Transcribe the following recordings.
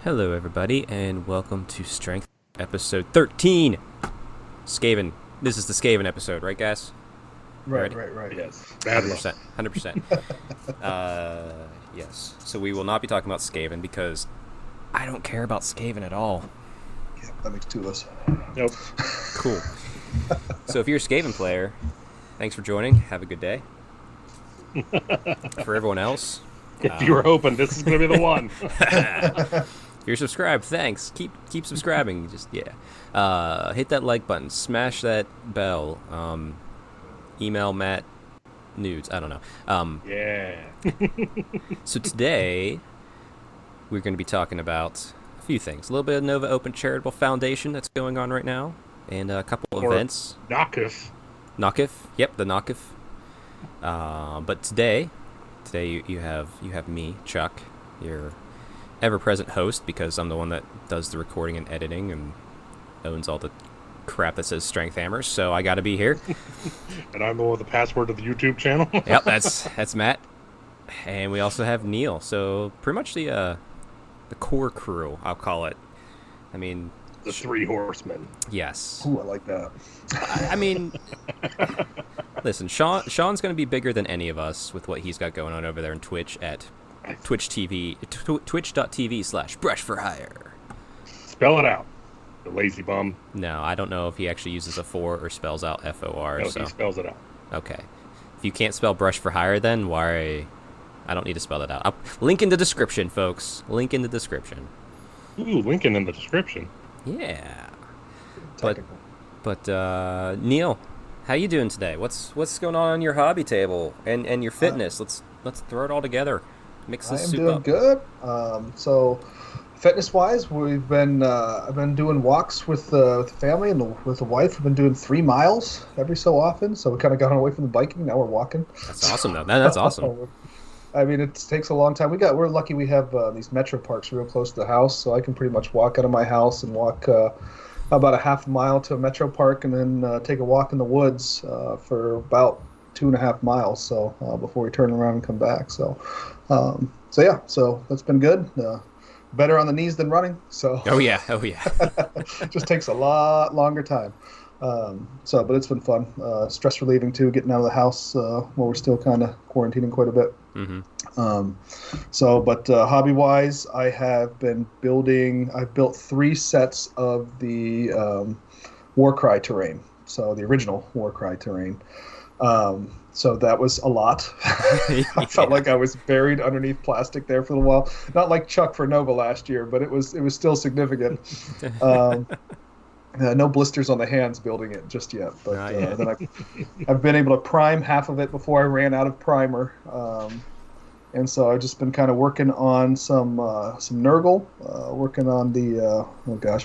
Hello, everybody, and welcome to Strength episode 13. Skaven. This is the Skaven episode, right, guys? Right. Yes. 100%. 100%. Yes. So we will not be talking about Skaven because I don't care about Skaven at all. Yeah, that makes two of us. Nope. Cool. So if you're a Skaven player, thanks for joining. Have a good day. For everyone else, If you were hoping this is going to be the one. if you're subscribed, thanks. Keep subscribing. Just hit that like button, smash that bell. Email Matt nudes. I don't know. Yeah. So today we're going to be talking about a few things. A little bit of Nova Open Charitable Foundation that's going on right now, and a couple of events. NOCF. NOCF. Yep, the NOCF. But today you have me, Chuck, your ever-present host, because I'm the one that does the recording and editing and owns all the crap that says Strength Hammers, so I got to be here. And I'm the one with the password to the YouTube channel. Yep, that's Matt. And we also have Neil. So pretty much the core crew, I'll call it. I mean, The Three Horsemen. yes. Ooh, I like that. I mean, listen, Sean's going to be bigger than any of us with what he's got going on over there on Twitch at twitch.tv/brush4hire. Spell it out. The lazy bum. No, I don't know if he actually uses a 4 or spells out FOR. No, So he spells it out. okay, if you can't spell brush for hire, then why? I don't need to spell that out. Link in the description, folks. Link in the description. Ooh, Lincoln in the description. Yeah. Technical. But Neil, how you doing today? What's going on your hobby table and your fitness? Let's throw it all together. Mix I this am soup doing up. good. So, fitness-wise, I've been doing walks with the family and with the wife. We've been doing 3 miles every so often. So we kind of got away from the biking. Now we're walking. That's awesome, though. That's awesome. I mean, it takes a long time. We're lucky we have these metro parks real close to the house, so I can pretty much walk out of my house and walk about a half a mile to a metro park, and then take a walk in the woods for about 2.5 miles. So before we turn around and come back. So that's been good. Better on the knees than running. So Oh yeah. just takes a lot longer time. But it's been fun. Stress relieving too, getting out of the house while we're still kind of quarantining quite a bit. Mm-hmm. Hobby wise, I've built 3 sets of the Warcry terrain. So the original Warcry terrain. So that was a lot. I felt like I was buried underneath plastic there for a while. Not like Chuck for Nova last year, but it was still significant. No blisters on the hands building it just yet, but then I've been able to prime half of it before I ran out of primer, and so I've just been kind of working on some Nurgle, working on the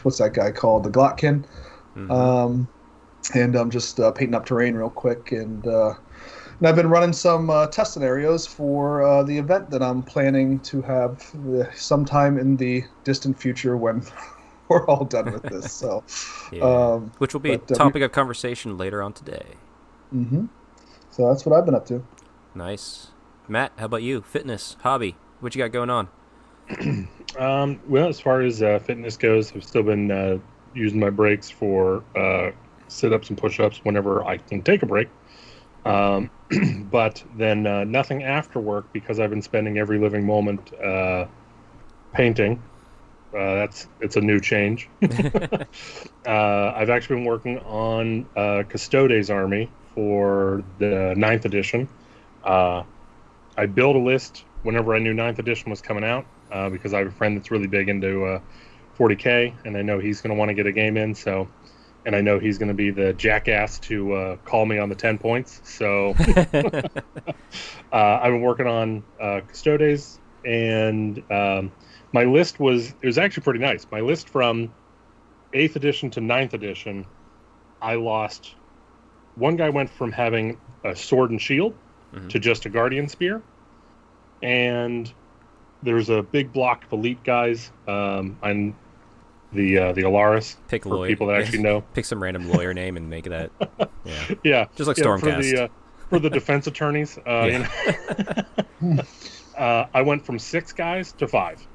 what's that guy called, the Glotkin, and I'm just painting up terrain real quick, and I've been running some test scenarios for the event that I'm planning to have sometime in the distant future when we're all done with this. So, Yeah. Which will be a topic of conversation later on today. Mm-hmm. So that's what I've been up to. Nice. Matt, how about you? Fitness, hobby, what you got going on? Well, as far as fitness goes, I've still been using my breaks for sit-ups and push-ups whenever I can take a break. But then nothing after work because I've been spending every living moment painting. It's a new change. I've actually been working on Custodes Army for the 9th edition. I built a list whenever I knew 9th edition was coming out because I have a friend that's really big into 40K, and I know he's going to want to get a game in. So, and I know he's going to be the jackass to call me on the 10 points. So I've been working on Custodes, and my list was actually pretty nice. My list from 8th edition to 9th edition, I lost. One guy went from having a sword and shield to just a guardian spear. And there's a big block of elite guys. I'm the Alaris. Pick for lawyer. People that actually know. Pick some random lawyer name and make that. Yeah. Yeah. Just like Yeah, Stormcast. for the defense attorneys. Yeah. I went from 6 guys to 5.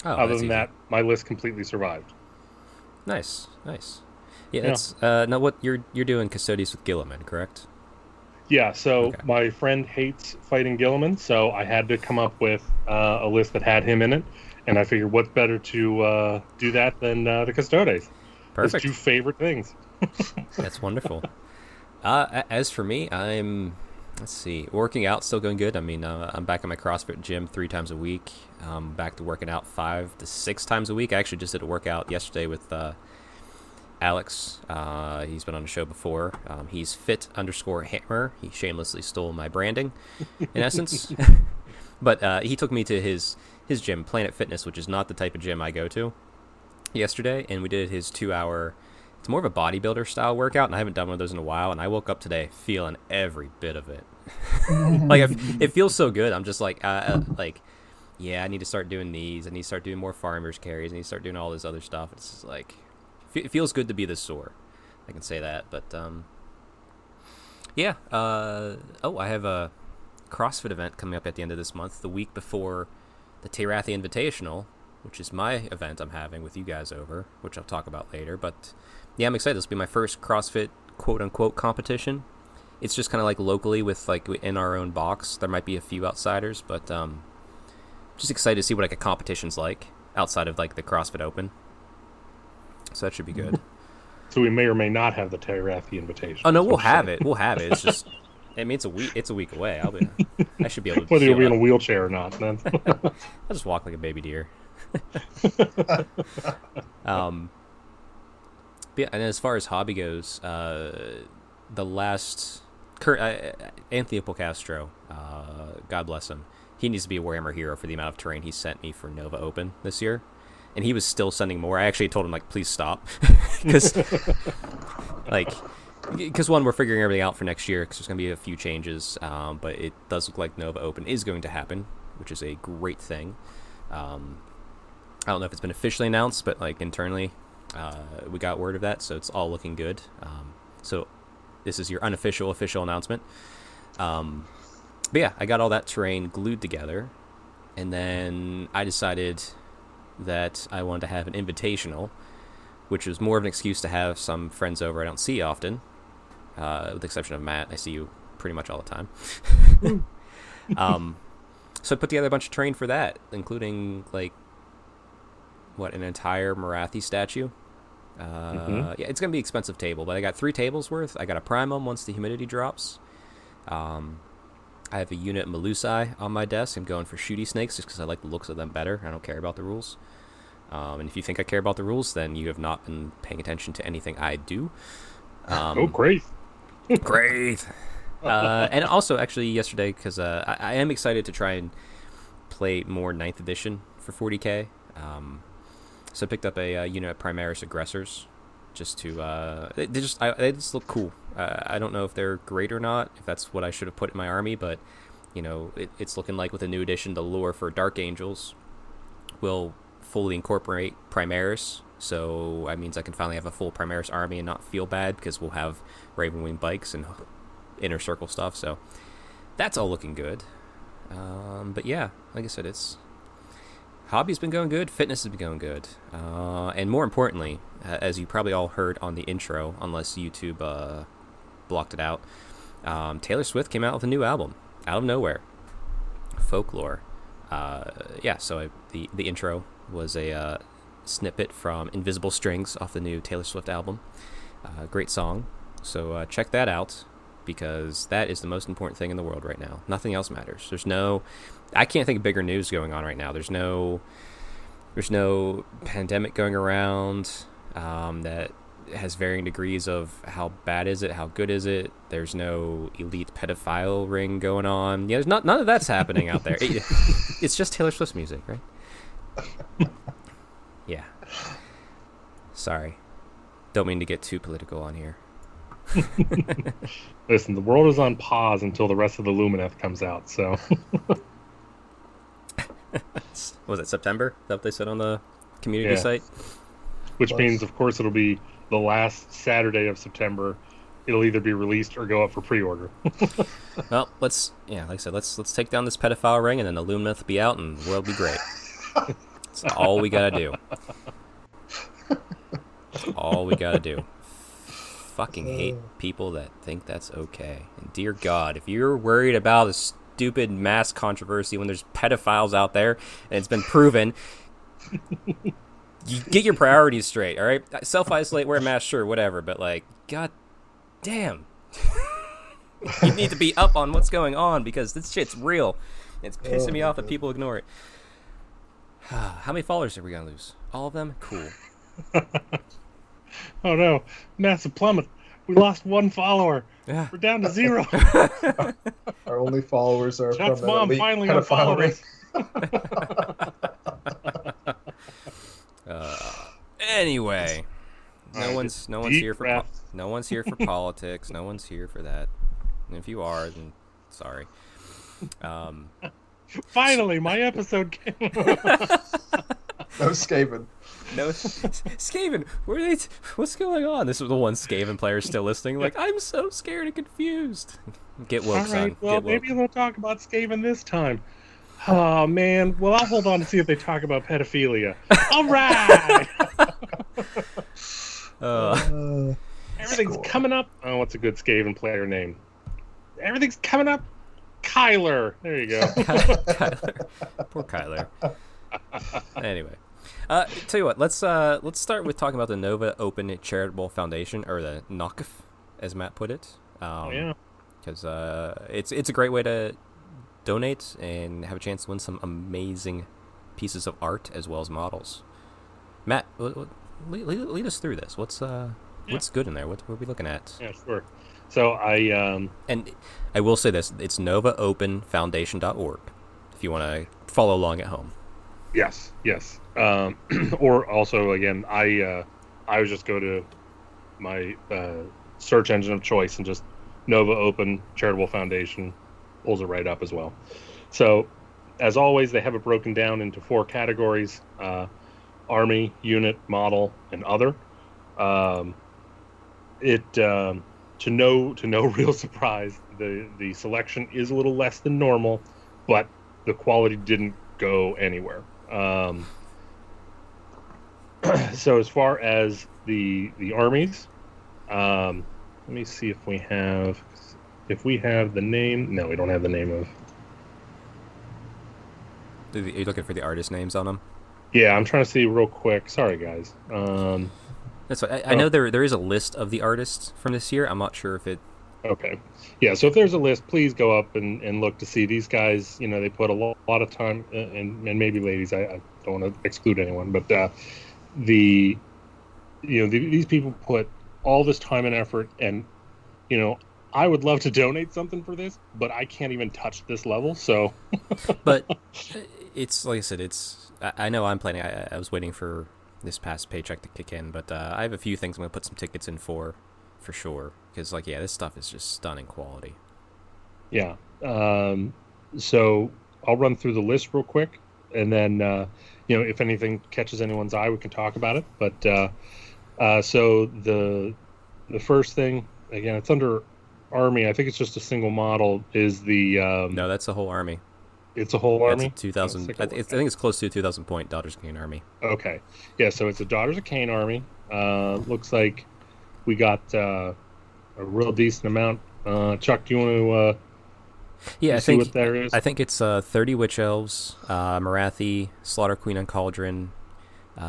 Oh, Other that's than easy. that, my list completely survived. Nice, nice. Yeah, Yeah. that's now what you're doing custodies with Gilliman, correct? Yeah, so Okay. my friend hates fighting Gilliman, so I had to come up with a list that had him in it, and I figured what's better to do that than the Custodes, his two Perfect. favorite things. That's wonderful. As for me, let's see, working out still going good. I mean, I'm back at my CrossFit gym 3 times a week. Back to working out 5 to 6 times a week. I actually just did a workout yesterday with Alex. He's been on the show before. He's fit_hammer. He shamelessly stole my branding, in essence. But he took me to his gym, Planet Fitness, which is not the type of gym I go to, yesterday, and we did his 2 hour. It's more of a bodybuilder style workout, and I haven't done one of those in a while. And I woke up today feeling every bit of it. It feels so good. I'm just yeah, I need to start doing these. I need to start doing more farmers carries. I need to start doing all this other stuff. It's just like it feels good to be this sore. I can say that. But yeah. I have a CrossFit event coming up at the end of this month, the week before the Tirathi Invitational, which is my event I'm having with you guys over, which I'll talk about later. But yeah, I'm excited. This will be my first CrossFit quote-unquote competition. It's just kind of like locally with like in our own box. There might be a few outsiders, but just excited to see what like a competition's like outside of like the CrossFit Open. So that should be good. So we may or may not have the Tirathi invitation. Oh no, we'll have it. We'll have it. It's just, I mean, it's a week. It's a week away. I should be able to. Whether you'll be in a up. wheelchair or not, then. I'll just walk like a baby deer. Yeah, and as far as hobby goes, the last Anthony Polcastro, God bless him, he needs to be a Warhammer hero for the amount of terrain he sent me for Nova Open this year, and he was still sending more. I actually told him like, please stop, because one, we're figuring everything out for next year because there's going to be a few changes, but it does look like Nova Open is going to happen, which is a great thing. I don't know if it's been officially announced, but like internally, we got word of that, so it's all looking good. So this is your official announcement. But yeah, I got all that terrain glued together, and then I decided that I wanted to have an invitational, which was more of an excuse to have some friends over I don't see often, with the exception of Matt. I see you pretty much all the time. So I put together a bunch of terrain for that, including like an entire Marathi statue. Yeah, it's gonna be an expensive table, but I got 3 tables worth. I got a primum once the humidity drops. I have a unit Melusai on my desk. I'm going for shooty snakes just because I like the looks of them better. I don't care about the rules. And if you think I care about the rules, then you have not been paying attention to anything I do. Oh, great. Great. And also, actually, yesterday, because I am excited to try and play more 9th edition for 40k. So I picked up a unit of Primaris Aggressors just to... they just look cool. I don't know if they're great or not, if that's what I should have put in my army, but, it's looking like with a new edition, the lore for Dark Angels will fully incorporate Primaris. So that means I can finally have a full Primaris army and not feel bad because we'll have Ravenwing bikes and inner circle stuff. So that's all looking good. But yeah, like I said, hobby's been going good, fitness has been going good, and more importantly, as you probably all heard on the intro, unless YouTube blocked it out, Taylor Swift came out with a new album out of nowhere, Folklore. So the intro was a snippet from Invisible Strings off the new Taylor Swift album. Great song, so check that out, because that is the most important thing in the world right now. Nothing else matters. I can't think of bigger news going on right now. There's no pandemic going around that has varying degrees of how bad is it, how good is it. There's no elite pedophile ring going on. Yeah, none of that's happening out there. It's just Taylor Swift's music, right? Yeah. Sorry. Don't mean to get too political on here. Listen, the world is on pause until the rest of the Lumineth comes out, so... Was it September? Is that what they said on the community site? Which means, of course, it'll be the last Saturday of September. It'll either be released or go up for pre-order. Well, like I said, let's take down this pedophile ring, and then the Lumineth will be out, and the world will be great. It's all we gotta do. It's all we gotta do. Fucking hate people that think that's okay. And dear God, if you're worried about a stupid mass controversy when there's pedophiles out there and it's been proven, you get your priorities straight, all right? Self-isolate, wear a mask, sure, whatever. But, like, God damn. You need to be up on what's going on because this shit's real. It's pissing me off that people ignore it. How many followers are we going to lose? All of them? Cool. Oh no, massive plummet. We lost 1 follower. Yeah. We're down to 0. Our only followers are Chuck's from mom elite finally unfollowed pedophilery. Anyway, no one's here for breath. no one's here for politics. No one's here for that. And if you are, then sorry. Finally, my episode came. No Skaven. No, Skaven, what's going on? This is the one Skaven player still listening. Like, I'm so scared and confused. Get woke, All right, son. well, Get woke. maybe they'll talk about Skaven this time. Oh, man. Well, I'll hold on to see if they talk about pedophilia. All right! Everything's coming up. Oh, what's a good Skaven player name? Everything's coming up. Kyler. There you go. Kyler. Poor Kyler. Anyway. Tell you what, let's start with talking about the Nova Open Charitable Foundation, or the NOCF, as Matt put it. Yeah. Because it's a great way to donate and have a chance to win some amazing pieces of art as well as models. Matt, lead us through this. What's good in there? What are we looking at? Yeah, sure. So and I will say this: it's NovaOpenFoundation.org if you want to follow along at home. Yes. Or also, again, I would just go to my search engine of choice and just Nova Open Charitable Foundation, pulls it right up as well. So, as always, they have it broken down into 4 categories: Army, Unit, Model, and Other. To no real surprise, the selection is a little less than normal, but the quality didn't go anywhere. So as far as the armies, let me see if we have the name. No, we don't have the name of. Are you looking for the artist names on them? Yeah, I'm trying to see real quick. Sorry, guys. That's what I know. There is a list of the artists from this year. I'm not sure if it. Okay. Yeah, so if there's a list, please go up and look to see. These guys, they put a lot of time, and maybe ladies, I don't want to exclude anyone, but these people put all this time and effort, and, I would love to donate something for this, but I can't even touch this level, so. But it's, like I said, I know I'm planning, I was waiting for this past paycheck to kick in, but I have a few things I'm going to put some tickets in for sure, because this stuff is just stunning quality. Yeah. So I'll run through the list real quick, and then if anything catches anyone's eye, we can talk about it. But so the first thing, again, it's under Army. I think it's just a single model. Is the no, that's the whole army. It's a whole army. It's 2,000. I think it's close to a 2,000 point Daughters of Cain army. Okay, yeah. So it's a Daughters of Cain army. Looks like we got a real decent amount. Chuck, do you want to? I think what there is? I think it's 30 Witch Elves, Marathi, Slaughter Queen and Cauldron, 10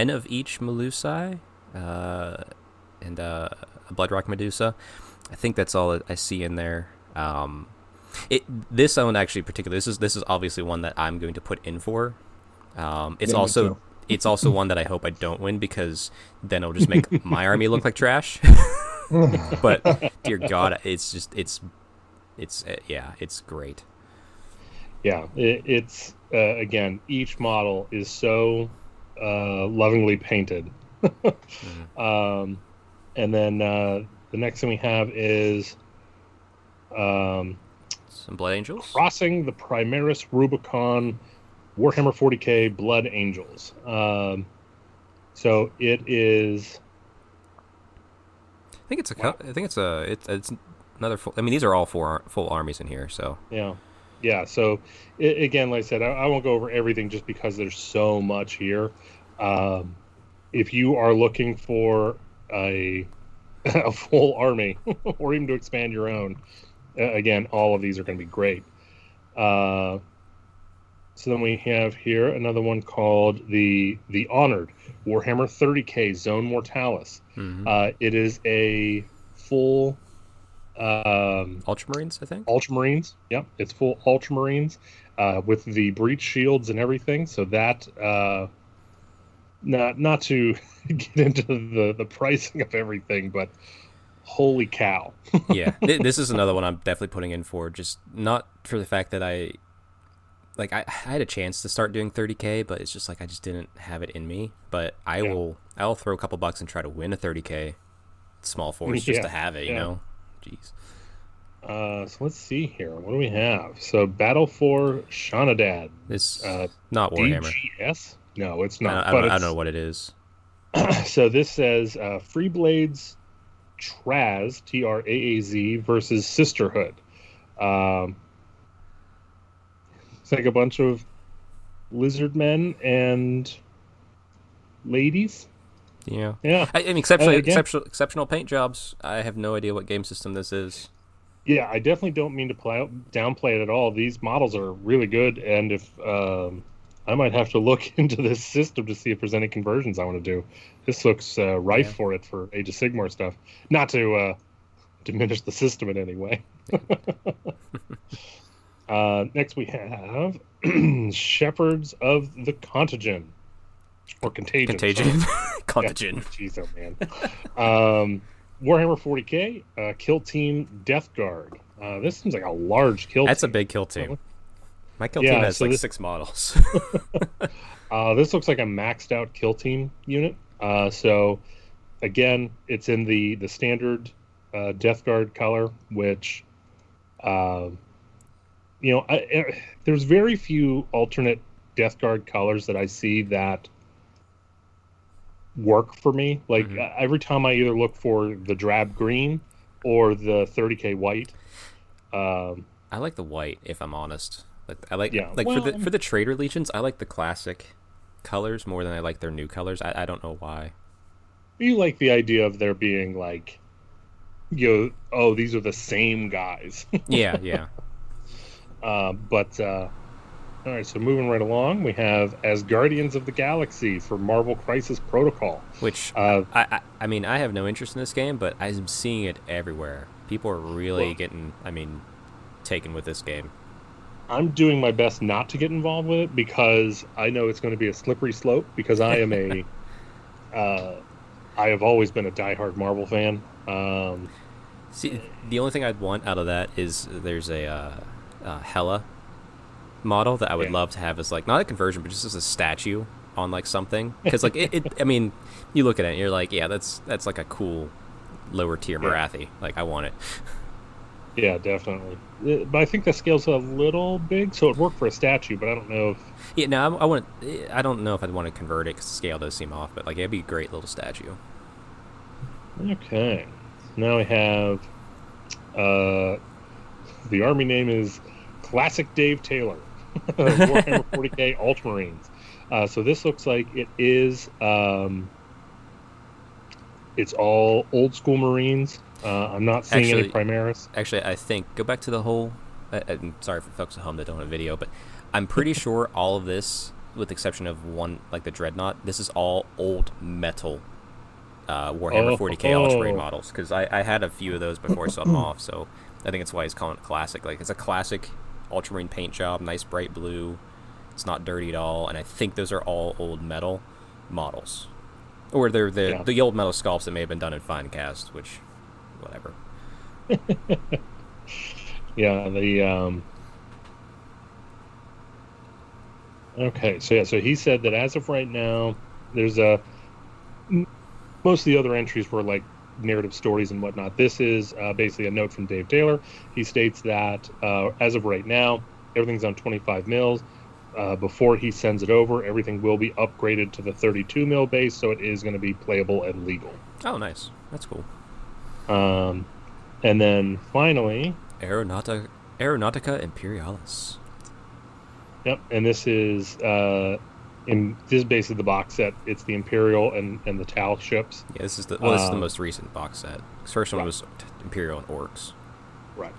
of each Melusai, and a Bloodrock Medusa. I think that's all that I see in there. This one actually particularly, this is obviously one that I'm going to put in for. It's also one that I hope I don't win, because then it'll just make my army look like trash. But dear God, it's great. Yeah, it's again, each model is so lovingly painted. Mm-hmm. And then the next thing we have is some Blood Angels. Crossing the Primaris Rubicon Warhammer 40K Blood Angels. So it is. I think it's another full. I mean, these are all full armies in here. So yeah. Yeah, so again, like I said, I won't go over everything just because there's so much here. Um, if you are looking for a, a full army or even to expand your own, again, all of these are going to be great. Uh, so then we have here another one called the Honored Warhammer 30K Zone Mortalis. Mm-hmm. It is a full Ultramarines, I think. Ultramarines. Yep, it's full Ultramarines with the breach shields and everything. So that not to get into the pricing of everything, but holy cow! Yeah, this is another one I'm definitely putting in for. Just not for the fact that I had a chance to start doing 30K, but it's just like I just didn't have it in me. But I'll throw a couple bucks and try to win a 30K small force just to have it. You know, jeez. So let's see here. What do we have? So Battle for Shanadad. It's not Warhammer. DGS? No, it's not. I don't know what it is. So this says Free Blades Traz, Traaz versus Sisterhood. It's like a bunch of lizard men and ladies. Yeah. I mean, exceptional paint jobs. I have no idea what game system this is. Yeah, I definitely don't mean to downplay it at all. These models are really good, and if I might have to look into this system to see if there's any conversions I want to do. This looks rife for it for Age of Sigmar stuff. Not to diminish the system in any way. Next we have Shepherds of the Contagion. Or Contagion. Contagion. Jeez, oh man. Warhammer 40K, Kill Team Death Guard. This seems like a large kill team. That's a big kill team. My kill team has 6 models. This looks like a maxed out kill team unit. So, again, it's in the standard Death Guard color, which, there's very few alternate Death Guard colors that I see that work for me. Like every time I either look for the drab green or the 30K white. I like the white, if I'm honest. For the Trader Legions, I like the classic colors more than I like their new colors. I don't know why. You like the idea of there being like, these are the same guys. Yeah. All right, so moving right along, we have As Guardians of the Galaxy for Marvel Crisis Protocol. Which, I mean, I have no interest in this game, but I'm seeing it everywhere. People are really taken with this game. I'm doing my best not to get involved with it because I know it's going to be a slippery slope because I am I have always been a diehard Marvel fan. See, the only thing I'd want out of that is there's a Hela model that I would love to have as like not a conversion but just as a statue on like something because like it I mean you look at it and you're like that's like a cool lower tier Marathi. Like I want it. Yeah, definitely. But I think the scale's a little big, so it'd work for a statue, but I don't know if I don't know if I'd want to convert it because the scale does seem off, but like it'd be a great little statue. Okay, now we have the army name is Classic Dave Taylor. Warhammer 40K Ultramarines. So this looks like it is it's all old school Marines. I'm not seeing any Primaris. Actually, I think go back to the whole I'm sorry for folks at home that don't have video, but I'm pretty sure all of this, with the exception of one like the Dreadnought, this is all old metal Warhammer 40K Ultramarine models because I had a few of those before I saw them off, so I think it's why he's calling it classic. Like it's a classic Ultramarine paint job, nice bright blue. It's not dirty at all, and I think those are all old metal models, or they're the old metal sculpts that may have been done in fine cast, which, whatever. Okay, so he said that as of right now, there's most of the other entries were like narrative stories and whatnot. This is basically a note from Dave Taylor. He states that as of right now, everything's on 25 mils. Before he sends it over, everything will be upgraded to the 32 mil base, so it is going to be playable and legal. Oh, nice. That's cool. And then finally, Aeronautica Aeronautica Imperialis. Yep, and this is basically the box set. It's the Imperial and the Tal ships. Yeah, this is the most recent box set. The first one Right. was Imperial and Orcs. Right.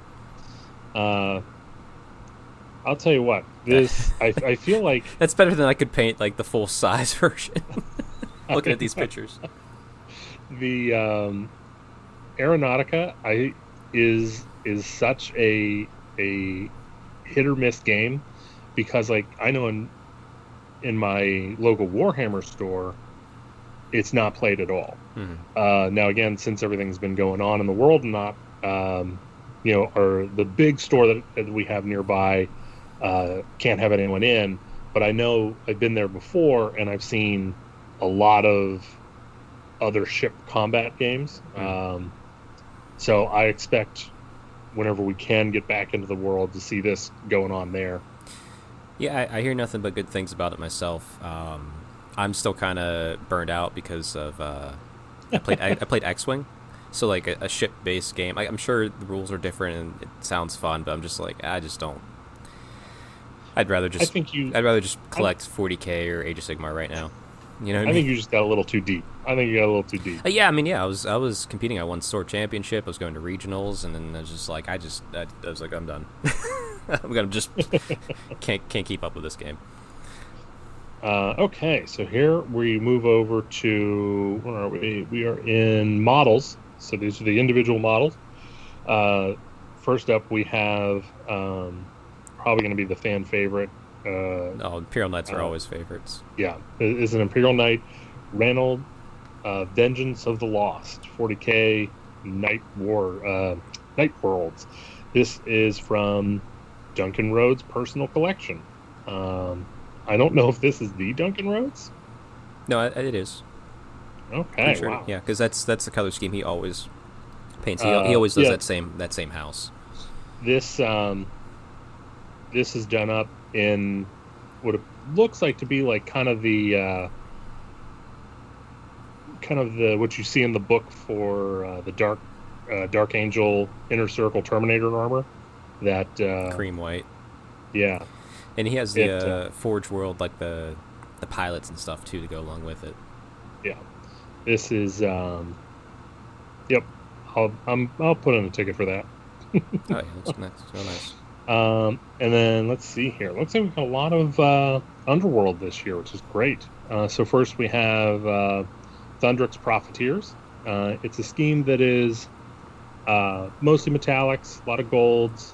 I'll tell you what. This I feel like That's better than I could paint like the full size version. Looking at these pictures. the Aeronautica is such a hit or miss game, because like I know in my local Warhammer store, it's not played at all. Mm-hmm. Now again, since everything's been going on in the world, not or the big store that we have nearby can't have anyone in. But I know I've been there before, and I've seen a lot of other ship combat games. So I expect whenever we can get back into the world to see this going on there. Yeah, I hear nothing but good things about it myself. I'm still kind of burned out because of I played X-Wing, so like a ship-based game. I'm sure the rules are different and it sounds fun, but I'm just like I just don't. I'd rather just collect 40K or Age of Sigmar right now. You know what I mean? think you just got a little too deep. I Yeah, I mean, yeah, I was competing. I won Sword Championship. I was going to regionals, and then I was just like, I was like, I'm done. I'm gonna just can't keep up with this game. Okay, so here we move over to, where are we? We are in models. So these are the individual models. First up, we have probably going to be the fan favorite. Imperial Knights are always favorites. Yeah, is an Imperial Knight, Ranald, Vengeance of the Lost, 40K Night Worlds. This is from Duncan Rhodes' personal collection. I don't know if this is the Duncan Rhodes. No, it is. Okay, Sure. wow. Yeah, because that's the color scheme he always paints. He always does yeah. that same house. This is done up in what it looks like to be like kind of the what you see in the book for the Dark Angel Inner Circle Terminator armor. That Cream white. Yeah. And he has the Forge World, like the pilots and stuff too to go along with it. Yeah. This is yep. I'll put in a ticket for that. Oh yeah, that's nice. So nice. And then let's see here. Looks like we've got a lot of Underworld this year, which is great. So first we have Thundrix Profiteers. It's a scheme that is mostly metallics, a lot of golds.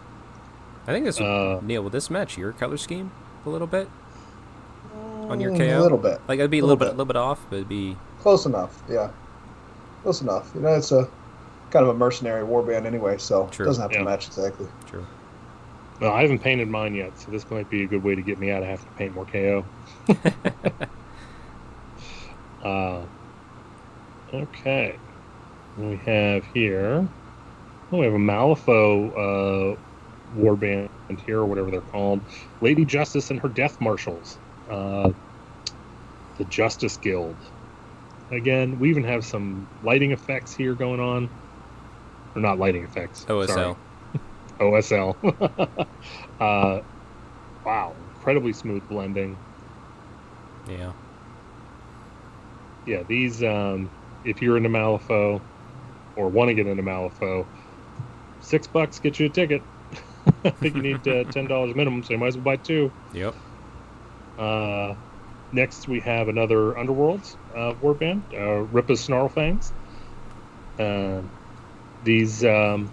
I think this Neil, will this match your color scheme a little bit on your KO? A little bit. Like it'd be a little bit off, but it'd be Close enough. Yeah, close enough. You know, it's a kind of a mercenary warband anyway, so True. it doesn't have to Yeah. match exactly. true. Well, I haven't painted mine yet, so this might be a good way to get me out of having to paint more KO. Okay. We have here. Oh, we have a Malifaux warband here, or whatever they're called. Lady Justice and her Death Marshals. The Justice Guild. Again, we even have some lighting effects here going on. Or not lighting effects. OSL. Sorry. OSL. Wow. Incredibly smooth blending. Yeah. Yeah, these, if you're into Malifaux or want to get into Malifaux, $6 gets you a ticket. I think you need $10 minimum, so you might as well buy two. Yep. Next, we have another Underworlds warband, Ripa's Snarlfangs. These, again,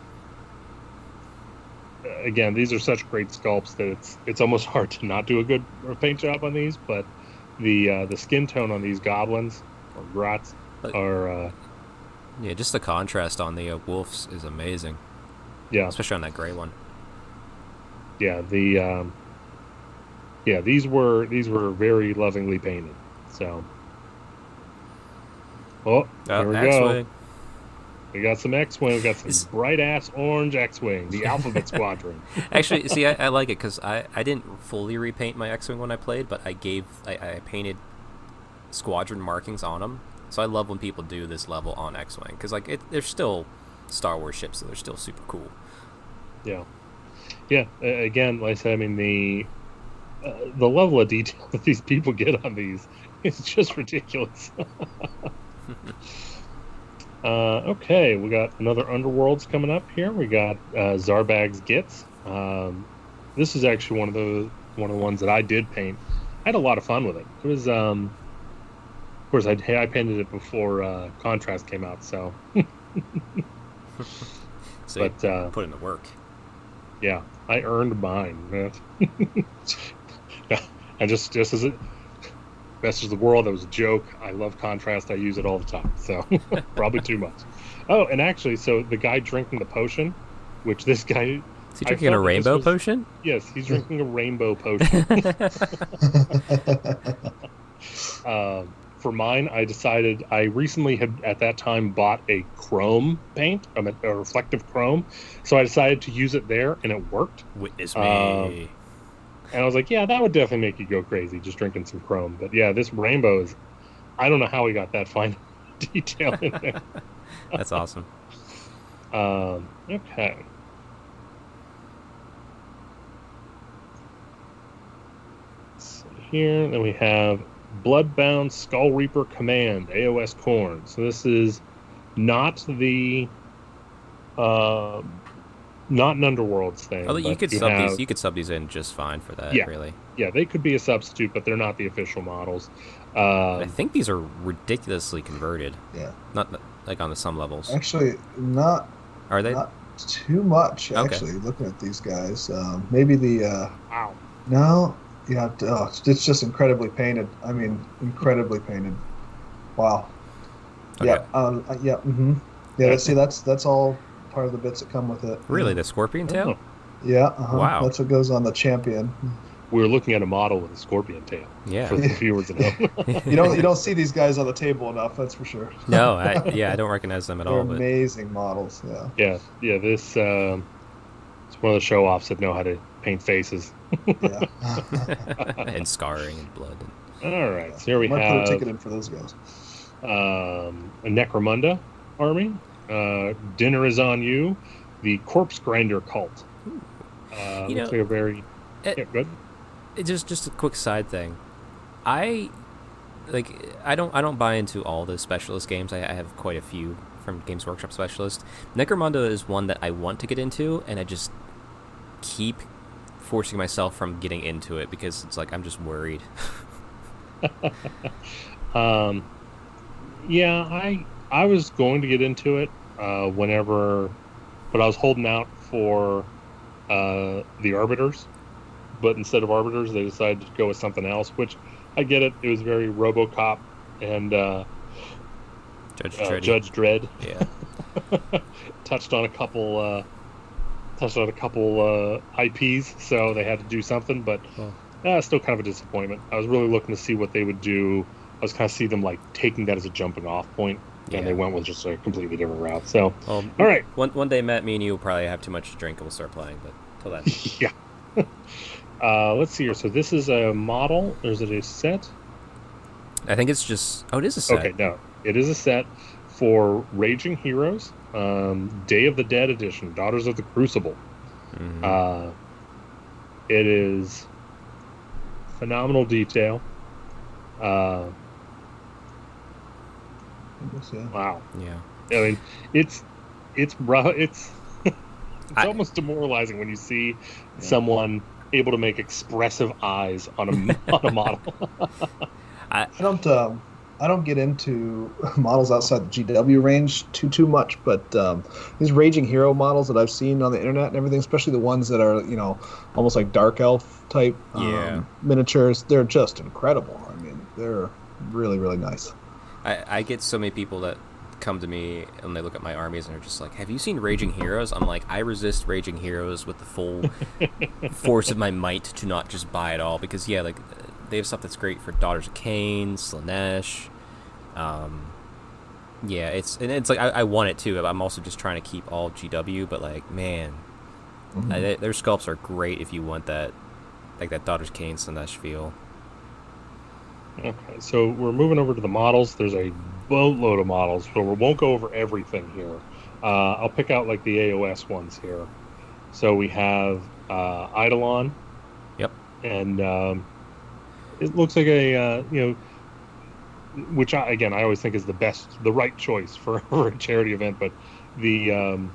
these are such great sculpts that it's almost hard to not do a good paint job on these. But the skin tone on these goblins or grots are Yeah, just the contrast on the wolves is amazing. yeah. Especially on that gray one. Yeah, these were very lovingly painted. So, here we go. X-Wing. We got some X-Wing. We got some bright ass orange X-Wing, the Alphabet Squadron. Actually, see, I like it because I didn't fully repaint my X-Wing when I played, but I painted squadron markings on them. So I love when people do this level on X-Wing because they're still Star Wars ships, so they're still super cool. Yeah, Yeah, again, like I said, I mean the level of detail that these people get on these is just ridiculous. Okay, we got another Underworlds coming up here. We got Zarbag's Gits. This is actually one of the ones that I did paint. I had a lot of fun with it. It was, of course, I painted it before Contrast came out, so. So but you put in the work. Yeah, I earned mine. And just as it messes the world, that was a joke. I love Contrast. I use it all the time, so probably too much. Oh, and actually, so the guy drinking the potion, which this guy... Is he drinking a rainbow potion? Yes, he's drinking a rainbow potion. For mine, I decided I recently had at that time bought a chrome paint, a reflective chrome, so I decided to use it there, and it worked. Witness me. And I was like, yeah, that would definitely make you go crazy just drinking some chrome. But yeah, this rainbow is, I don't know how he got that fine detail in there. That's awesome. Okay. Let's see here. Then we have Bloodbound Skull Reaper Command, AOS Corn. So this is not the not an Underworlds thing. Although you could sub these in just fine for that, yeah, really. Yeah, they could be a substitute, but they're not the official models. I think these are ridiculously converted. Yeah. Not like on some levels. Actually, not. Are they? Not too much, actually, Okay. looking at these guys. Maybe the... Wow. No, yeah, it's just incredibly painted. I mean, incredibly painted. Wow. Okay. Yeah, yeah, mm-hmm. Yeah, see, that's all part of the bits that come with it. Really, the scorpion tail? Yeah, uh-huh. Wow. That's what goes on the champion. We were looking at a model with a scorpion tail. Yeah. For the viewers at home. You don't see these guys on the table enough, that's for sure. No, I don't recognize them at They're all. But amazing models, yeah. Yeah. This it's one of the show offs that know how to paint faces. Yeah. and scarring and blood. All right, so here we Might have put a ticket in for those guys. a Necromunda army. Dinner is on you. The Corpse Grinder Cult. Looks like a very good. Just a quick side thing. I don't buy into all the specialist games. I have quite a few from Games Workshop Specialist. Necromunda is one that I want to get into, and I just keep forcing myself from getting into it because it's like I'm just worried. Yeah, I was going to get into it whenever, but I was holding out for the Arbiters. But instead of Arbiters, they decided to go with something else, which I get it. It was very RoboCop and Judge Dredd. Yeah, touched on a couple IPs, so they had to do something. But still kind of a disappointment. I was really looking to see what they would do. I was kind of see them like taking that as a jumping off point, and they went with just a completely different route. So, all right. One day, Matt, me and you will probably have too much to drink, and we'll start playing. But till then, yeah. Let's see here. So this is a model, or is it a set? I think it's just... Oh, it is a set. Okay, no. It is a set for Raging Heroes, Day of the Dead Edition, Daughters of the Crucible. Mm-hmm. It is phenomenal detail. Wow. Yeah. I mean, it's rough. It's almost demoralizing when you see someone able to make expressive eyes on a model. I don't get into models outside the GW range too much, but these Raging Hero models that I've seen on the internet and everything, especially the ones that are almost like Dark Elf type miniatures, they're just incredible. I mean, they're really, really nice. I get so many people that come to me and they look at my armies and are just like, have you seen Raging Heroes? I'm like, I resist Raging Heroes with the full force of my might to not just buy it all, because they have stuff that's great for Daughters of Cain, Slanesh. It's like I want it too. I'm also just trying to keep all GW, but like, man, their sculpts are great if you want that, like that Daughters of Cain, Slanesh feel. Okay, so we're moving over to the models. There's a boatload of models, so we won't go over everything here. I'll pick out like the AOS ones here. So we have Eidolon, Yep. and it looks like which I always think is the right choice for, for a charity event. But the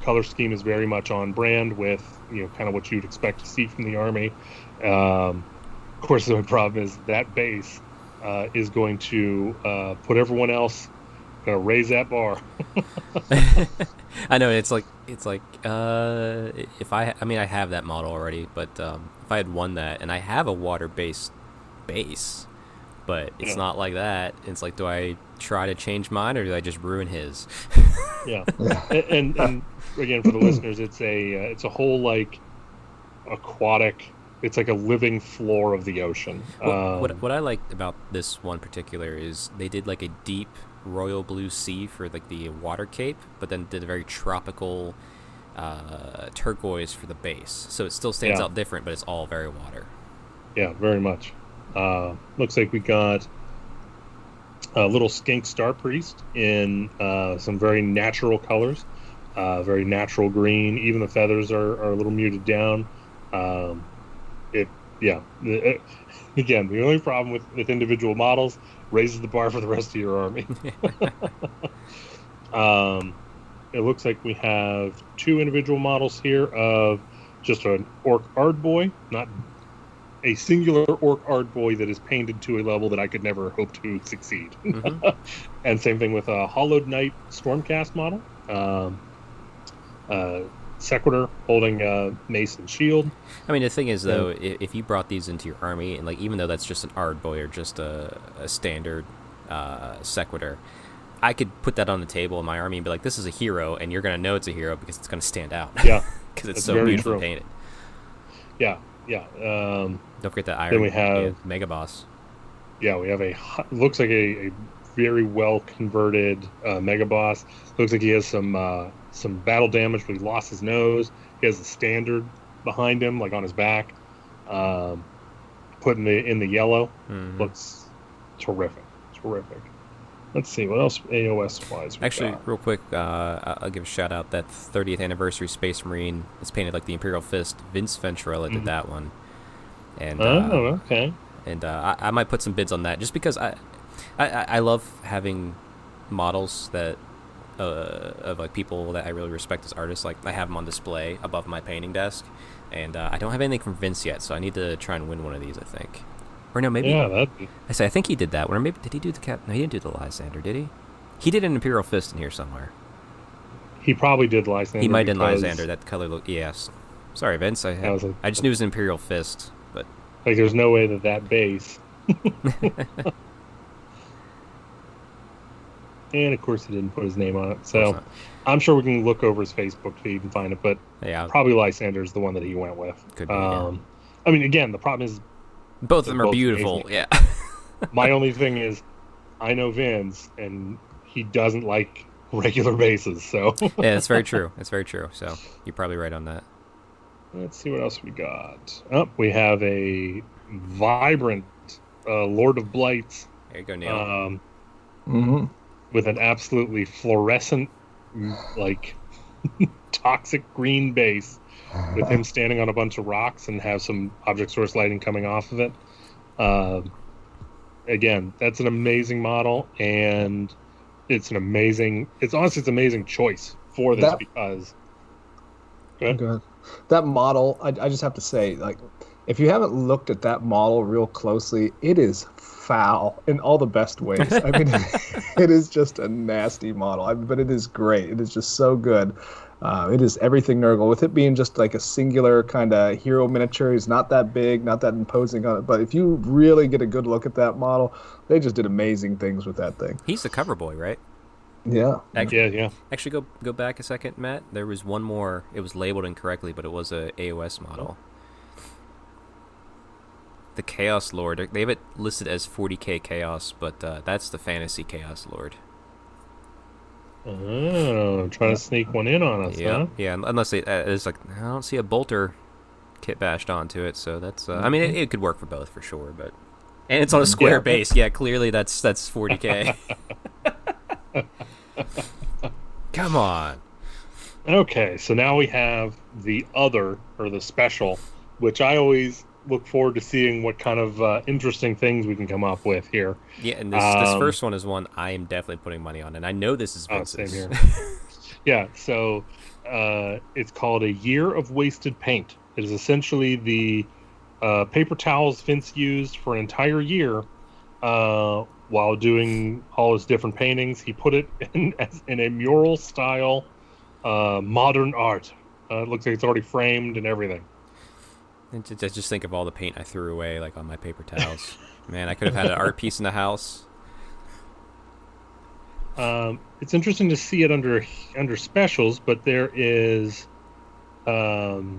color scheme is very much on brand with kind of what you'd expect to see from the Army. Of course, the only problem is that base is going to put everyone else going to raise that bar. I know it's like if I have that model already, but if I had won that and I have a water-based base, but it's not like that. It's like, do I try to change mine or do I just ruin his? Yeah, and again for the listeners, it's a whole like aquatic. It's like a living floor of the ocean. What I liked about this one particular is they did like a deep royal blue sea for like the water cape, but then did a very tropical turquoise for the base. So it still stands out different, but it's all very water. Yeah, very much. Looks like we got a little skink star priest in some very natural colors, very natural green. Even the feathers are a little muted down. Again, the only problem with individual models raises the bar for the rest of your army. It looks like we have two individual models here of just an orc ardboy, not a singular orc ardboy that is painted to a level that I could never hope to succeed. Mm-hmm. And same thing with a Hollowed Knight Stormcast model. Sequitur holding a mace and shield. I mean, the thing is, though, if you brought these into your army, and like even though that's just an ardboy or just a standard Sequitur, I could put that on the table in my army and be like, this is a hero, and you're going to know it's a hero because it's going to stand out. Yeah. Because it's so beautifully painted. Yeah. Don't forget that iron. Then we have Mega Boss. Yeah, we have looks like a very well converted Mega Boss. Looks like he has some battle damage, but he lost his nose. He has the standard behind him, like on his back. Put in the yellow. Mm-hmm. Looks terrific. Let's see what else AOS wise. Actually, real quick, I'll give a shout out that 30th anniversary Space Marine is painted like the Imperial Fist. Vince Venturella did that one. And okay. And I might put some bids on that just because I love having models that of like people that I really respect as artists. Like I have them on display above my painting desk, and I don't have anything from Vince yet, so I need to try and win one of these. I think, or no, maybe. Yeah, I think he did that one. Or maybe did he do the cap? No, he didn't do the Lysander, did he? He did an Imperial Fist in here somewhere. He probably did Lysander. He might have done Lysander. That color look. Yes. Sorry, Vince. I just knew it was an Imperial Fist, but like there's no way that base. And of course, he didn't put his name on it. So I'm sure we can look over his Facebook feed and find it. But probably Lysander is the one that he went with. Could be, I mean, again, the problem is both of them are beautiful. Amazing. Yeah. My only thing is, I know Vince, and he doesn't like regular bases. So yeah, it's very true. It's very true. So you're probably right on that. Let's see what else we got. Oh, we have a vibrant Lord of Blights. There you go, Neil. With an absolutely fluorescent, like, toxic green base, with him standing on a bunch of rocks and have some object source lighting coming off of it. Again, that's an amazing model, and it's an amazing choice for this because. Go ahead. That model, I just have to say, like, if you haven't looked at that model real closely, it is foul in all the best ways. I mean, it is just a nasty model, but it is great. It is just so good. It is everything Nurgle, with it being just like a singular kind of hero miniature. He's not that big, not that imposing on it, but if you really get a good look at that model, they just did amazing things with that thing. He's the cover boy, right? Yeah. Actually, go back a second, Matt. There was one more. It was labeled incorrectly, but it was a AOS model. The Chaos Lord. They have it listed as 40k Chaos, but that's the Fantasy Chaos Lord. Oh, trying to sneak one in on us, huh? Yeah, unless it's like, I don't see a bolter kit bashed onto it, so that's... I mean, it could work for both, for sure, but... And it's on a square base. Yeah, clearly that's 40k. Come on. Okay, so now we have the other, or the special, which I always look forward to seeing what kind of interesting things we can come up with here. Yeah, and this first one is one I am definitely putting money on, and I know this is Same Vince's. here. Yeah, so it's called A Year of Wasted Paint. It is essentially the paper towels Vince used for an entire year while doing all his different paintings. He put it in a mural style modern art. It looks like it's already framed and everything. And just think of all the paint I threw away, like on my paper towels. Man, I could have had an art piece in the house. It's interesting to see it under specials, but there is the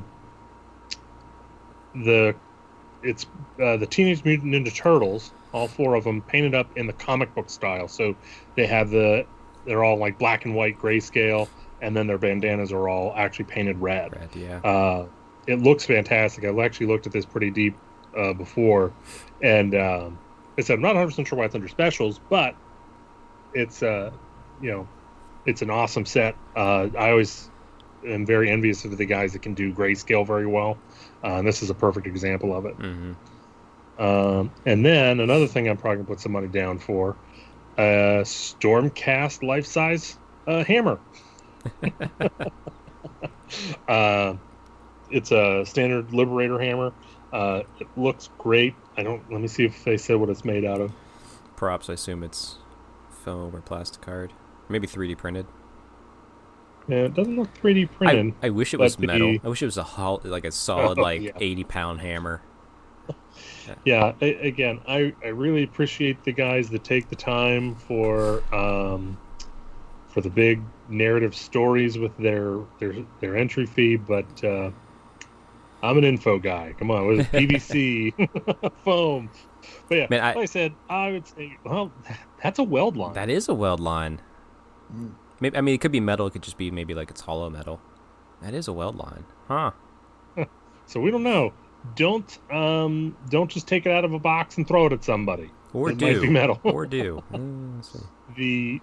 Teenage Mutant Ninja Turtles, all four of them painted up in the comic book style. So they have they're all like black and white grayscale, and then their bandanas are all actually painted red. Red, yeah. It looks fantastic. I've actually looked at this pretty deep before, and I said I'm not 100% sure why it's under specials, but it's it's an awesome set. I always am very envious of the guys that can do grayscale very well, and this is a perfect example of it. Mm-hmm. And then another thing I'm probably gonna put some money down for, Stormcast life-size hammer. It's a standard Liberator hammer. It looks great. Let me see if they said what it's made out of. Props, I assume it's foam or plastic card. Maybe 3D printed. Yeah, it doesn't look 3D printed. I wish it was metal. I wish it was a solid 80-pound hammer. Yeah, again, I really appreciate the guys that take the time for the big narrative stories with their entry fee, but I'm an info guy. Come on, what is it? PVC, foam. But yeah, like I said, I would say, well, that's a weld line. That is a weld line. Maybe, I mean, it could be metal. It could just be maybe like it's hollow metal. That is a weld line, huh? So we don't know. Don't just take it out of a box and throw it at somebody. Or it might be metal. Or do. The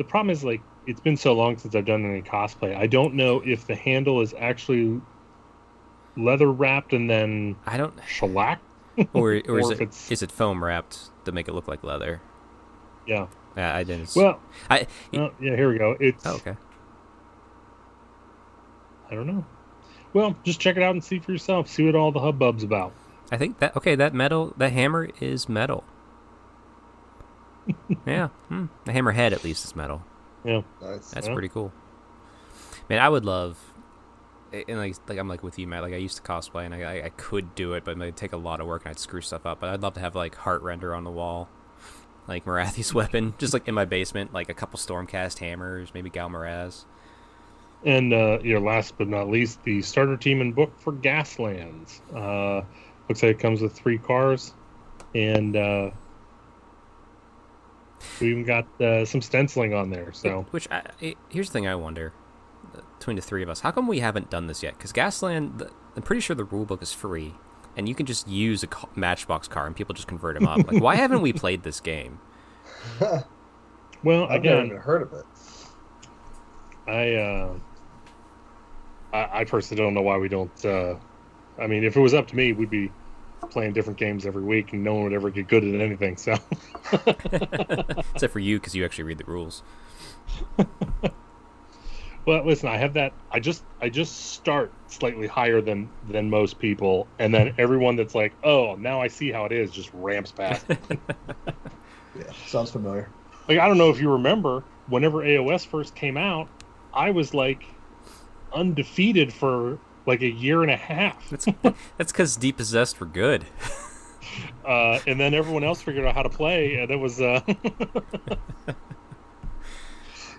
problem is, like, it's been so long since I've done any cosplay. I don't know if the handle is actually leather wrapped and then shellacked, or is it foam wrapped to make it look like leather? Yeah. Yeah, I didn't. Well, yeah, here we go. It's okay. I don't know. Well, just check it out and see for yourself. See what all the hubbub's about. I think that that hammer is metal. Yeah, the hammer head at least is metal. Yeah, nice. That's pretty cool. Man, I would love, and like I'm like with you, Matt. Like I used to cosplay, and I could do it, but it might take a lot of work, and I'd screw stuff up. But I'd love to have like heart render on the wall, like Marathi's weapon, just like in my basement, like a couple Stormcast hammers, maybe Gal Maraz. And last but not least, the starter team and book for Gaslands. Looks like it comes with 3 cars, and we even got some stenciling on there. So, here's the thing I wonder, between the 3 of us, how come we haven't done this yet? Because Gasland, I'm pretty sure the rulebook is free, and you can just use a Matchbox car, and people just convert them up. Like, why haven't we played this game? Well, I've never even heard of it. I personally don't know why we don't. I mean, if it was up to me, we'd be playing different games every week, and no one would ever get good at anything. So, except for you, because you actually read the rules. Well, listen, I have that. I just start slightly higher than most people, and then everyone that's like, "Oh, now I see how it is," just ramps past. Yeah, sounds familiar. Like, I don't know if you remember, whenever AOS first came out, I was like undefeated for like a year and a half. That's because Depossessed were good. And then everyone else figured out how to play, and it was You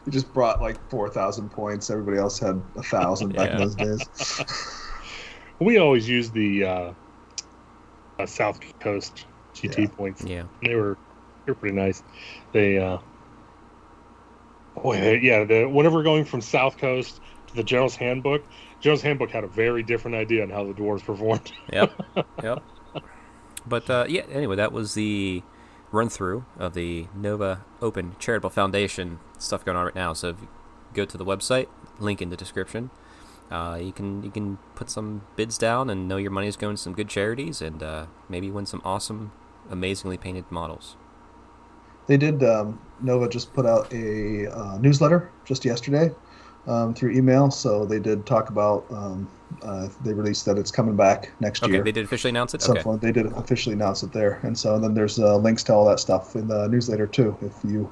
just brought like 4,000 points. Everybody else had 1,000 back in those days. We always used the South Coast GT points. Yeah, they were pretty nice. They whenever we're going from South Coast to the General's Handbook had a very different idea on how the dwarves performed. Yep. But anyway, that was the run through of the Nova Open Charitable Foundation stuff going on right now. So if you go to the website, link in the description, you can put some bids down and know your money is going to some good charities, and maybe win some awesome, amazingly painted models. They did. Nova just put out a newsletter just yesterday through email. So they did talk about. They released that it's coming back next year. Okay, they did officially announce it. So Okay, they did officially announce it there, and so then there's links to all that stuff in the newsletter too. If you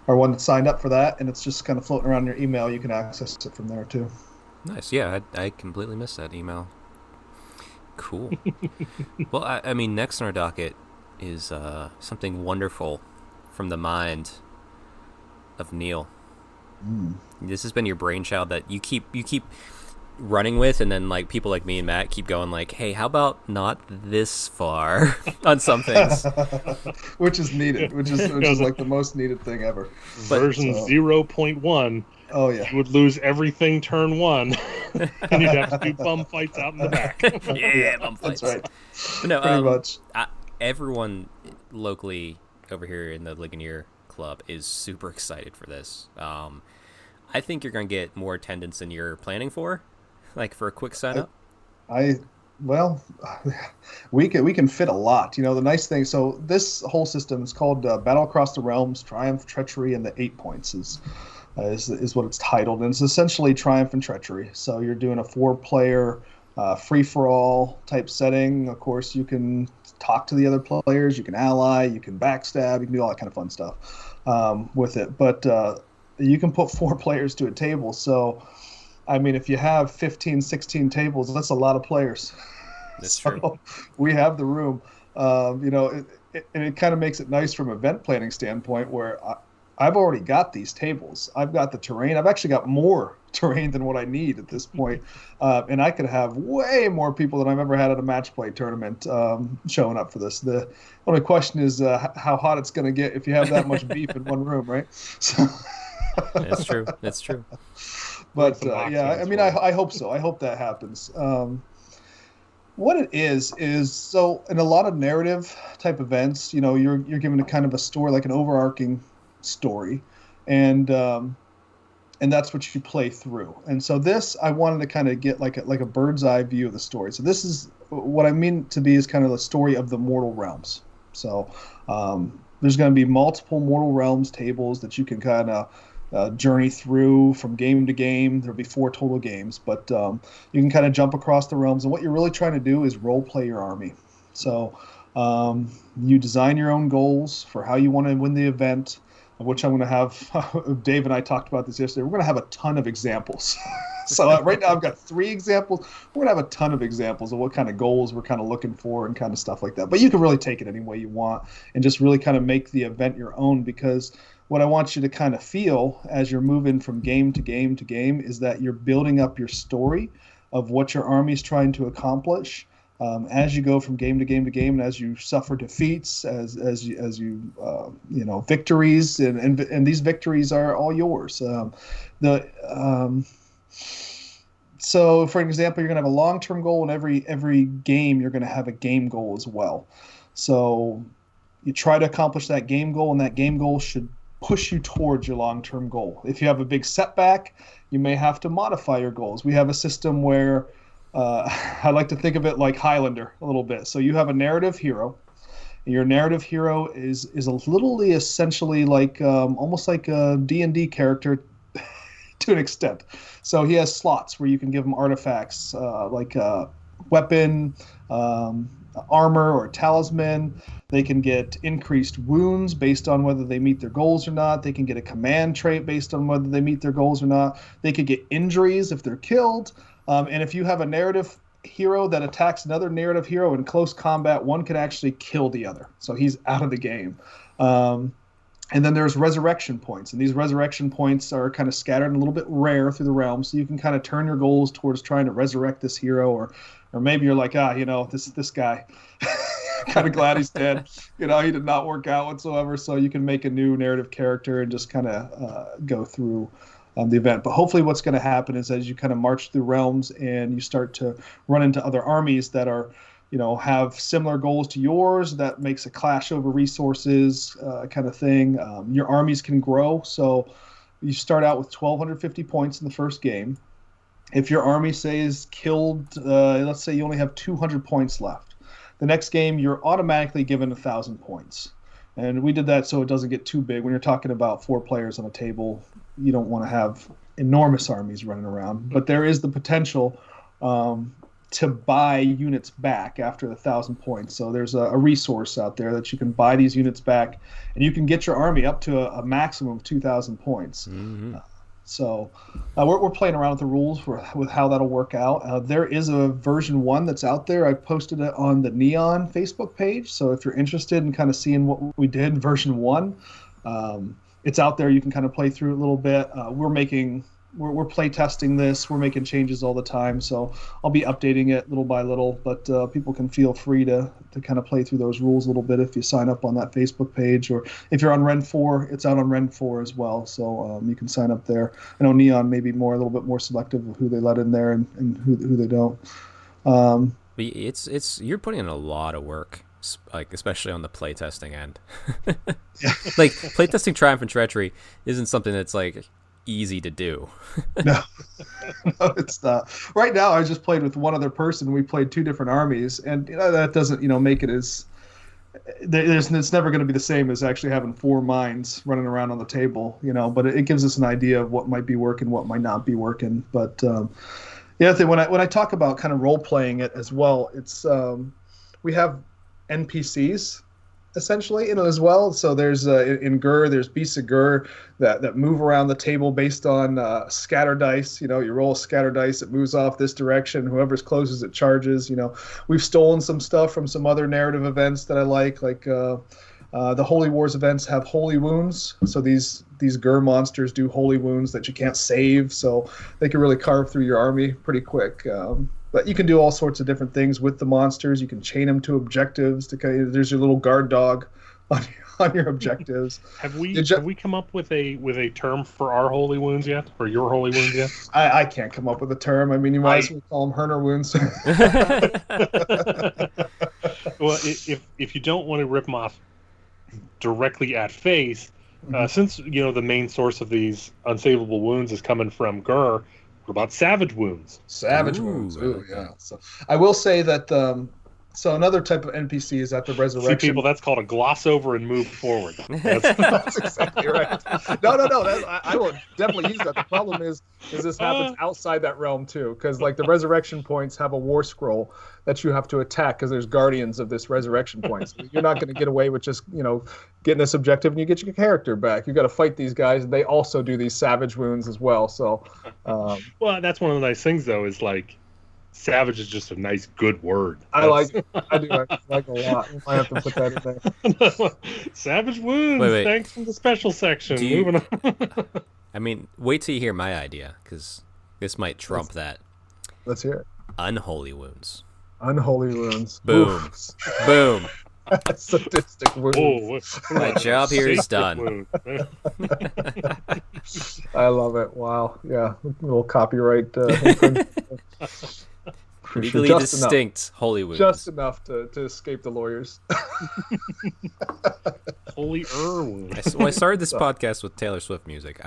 are one that signed up for that, and it's just kind of floating around in your email, you can access it from there too. nice. Yeah, I completely missed that email. Cool. Well, I mean, next on our docket is something wonderful from the mind of Neil. This has been your brainchild that you keep running with, and then like people like me and Matt keep going like, hey, how about not this far on some things. which is needed, which is like the most needed thing ever. Version 0.1. Oh yeah, you would lose everything turn 1, and you'd have to do bum fights out in the back. Yeah, bum fights. That's right. But no, pretty much. Everyone locally over here in the Ligonier Club is super excited for this. I think you're going to get more attendance than you're planning for, like for a quick sign up. Well, we can fit a lot. You know, the nice thing. So this whole system is called Battle Across the Realms: Triumph, Treachery, and the 8 Points is what it's titled, and it's essentially Triumph and Treachery. So you're doing a 4-player free for all type setting. Of course, you can talk to the other players, you can ally, you can backstab, you can do all that kind of fun stuff with it. But you can put 4 players to a table. So, I mean, if you have 15, 16 tables, that's a lot of players. That's true. We have the room. You know, and it kind of makes it nice from an event planning standpoint where I've already got these tables. I've got the terrain. I've actually got more terrain than what I need at this point. And I could have way more people than I've ever had at a match play tournament showing up for this. The only question is how hot it's going to get if you have that much beef in one room, right? So. That's true. That's true. But yeah, I mean, I hope so. I hope that happens. What it is so in a lot of narrative type events, you know, you're given a kind of a story, like an overarching story, and that's what you play through. And so this, I wanted to kind of get like a bird's eye view of the story. So this is what I mean to be is kind of the story of the Mortal Realms. So there's going to be multiple Mortal Realms tables that you can kind of journey through from game to game. There'll be 4 total games, but you can kind of jump across the realms. And what you're really trying to do is role play your army. So you design your own goals for how you want to win the event, which I'm going to have. Dave and I talked about this yesterday. We're going to have a ton of examples. So right now I've got 3 examples. We're going to have a ton of examples of what kind of goals we're kind of looking for and kind of stuff like that. But you can really take it any way you want and just really kind of make the event your own, because what I want you to kind of feel as you're moving from game to game to game is that you're building up your story of what your army's trying to accomplish as you go from game to game to game, and as you suffer defeats, as you victories, and these victories are all yours. So, for example, you're going to have a long-term goal, and every game you're going to have a game goal as well. So you try to accomplish that game goal, and that game goal should push you towards your long-term goal. If you have a big setback, you may have to modify your goals. We have a system where I like to think of it like Highlander a little bit. So you have a narrative hero. And your narrative hero is a little essentially like almost like a D&D character to an extent. So he has slots where you can give him artifacts like weapon, armor, or talisman. They can get increased wounds based on whether they meet their goals or not. They can get a command trait based on whether they meet their goals or not. They could get injuries if they're killed. And if you have a narrative hero that attacks another narrative hero in close combat, one could actually kill the other. So he's out of the game. And then there's resurrection points. And these resurrection points are kind of scattered and a little bit rare through the realm. So you can kind of turn your goals towards trying to resurrect this hero, or maybe you're like, this guy, kind of glad he's dead. He did not work out whatsoever. So you can make a new narrative character and just kind of go through the event. But hopefully what's going to happen is as you kind of march through realms and you start to run into other armies that are have similar goals to yours. That makes a clash over resources kind of thing. Your armies can grow. So you start out with 1,250 points in the first game. If your army, say, is killed, let's say you only have 200 points left. The next game, you're automatically given 1,000 points. And we did that so it doesn't get too big. When you're talking about 4 players on a table, you don't want to have enormous armies running around. But there is the potential to buy units back after the 1,000 points. So there's a resource out there that you can buy these units back, and you can get your army up to a maximum of 2,000 points. Mm-hmm. So we're playing around with the rules with how that'll work out. There is a version 1 that's out there. I posted it on the Neon Facebook page. So if you're interested in kind of seeing what we did in version 1, it's out there. You can kind of play through it a little bit. We're play testing this. We're making changes all the time. So I'll be updating it little by little. But people can feel free to kind of play through those rules a little bit if you sign up on that Facebook page. Or if you're on Ren 4, it's out on Ren 4 as well. So you can sign up there. I know Neon may be a little bit more selective of who they let in there and who they don't. But it's you're putting in a lot of work, like especially on the playtesting end. Yeah. Like playtesting Triumph and Treachery isn't something that's like easy to do. No, it's not. Right now, I just played with one other person. We played 2 different armies, and that doesn't make it as it's never going to be the same as actually having 4 minds running around on the table. But it gives us an idea of what might be working, what might not be working. But the other thing, when I talk about kind of role playing it as well, it's we have NPCs essentially as well. So there's in Gur, there's beasts of Gur that move around the table based on scatter dice. You roll a scatter dice, it moves off this direction. Whoever's closest, it charges. We've stolen some stuff from some other narrative events that I like the Holy Wars events have holy wounds. So these Gur monsters do holy wounds that you can't save, so they can really carve through your army pretty quick. But you can do all sorts of different things with the monsters. You can chain them to objectives. There's your little guard dog on your objectives. Have we come up with a term for our holy wounds yet, or your holy wounds yet? I can't come up with a term. I mean, you might as well call them Herner wounds. Well, if you don't want to rip them off directly at face, since the main source of these unsavable wounds is coming from Gur. What about savage wounds? Savage wounds. Ooh, yeah. So I will say that so another type of NPC is at the resurrection. See, people, that's called a gloss over and move forward. That's exactly right. No. I will definitely use that. The problem is this happens outside that realm too, because like the resurrection points have a war scroll that you have to attack because there's guardians of this resurrection point. So you're not going to get away with just getting this objective and you get your character back. You got to fight these guys, and they also do these savage wounds as well. So, well, that's one of the nice things though. Is like savage is just a nice, good word. I like it a lot. I have to put that in there. Savage wounds. Wait. Thanks for the special section. Moving on. I mean, wait till you hear my idea, because this might trump that. Let's hear it. Unholy wounds. Unholy wounds. Boom. Oof. Boom. Sadistic wounds. My job here is done. I love it. Wow. Yeah. A little copyright. Legally distinct holy wounds. Just enough to escape the lawyers. Holy wounds. I started this podcast with Taylor Swift music.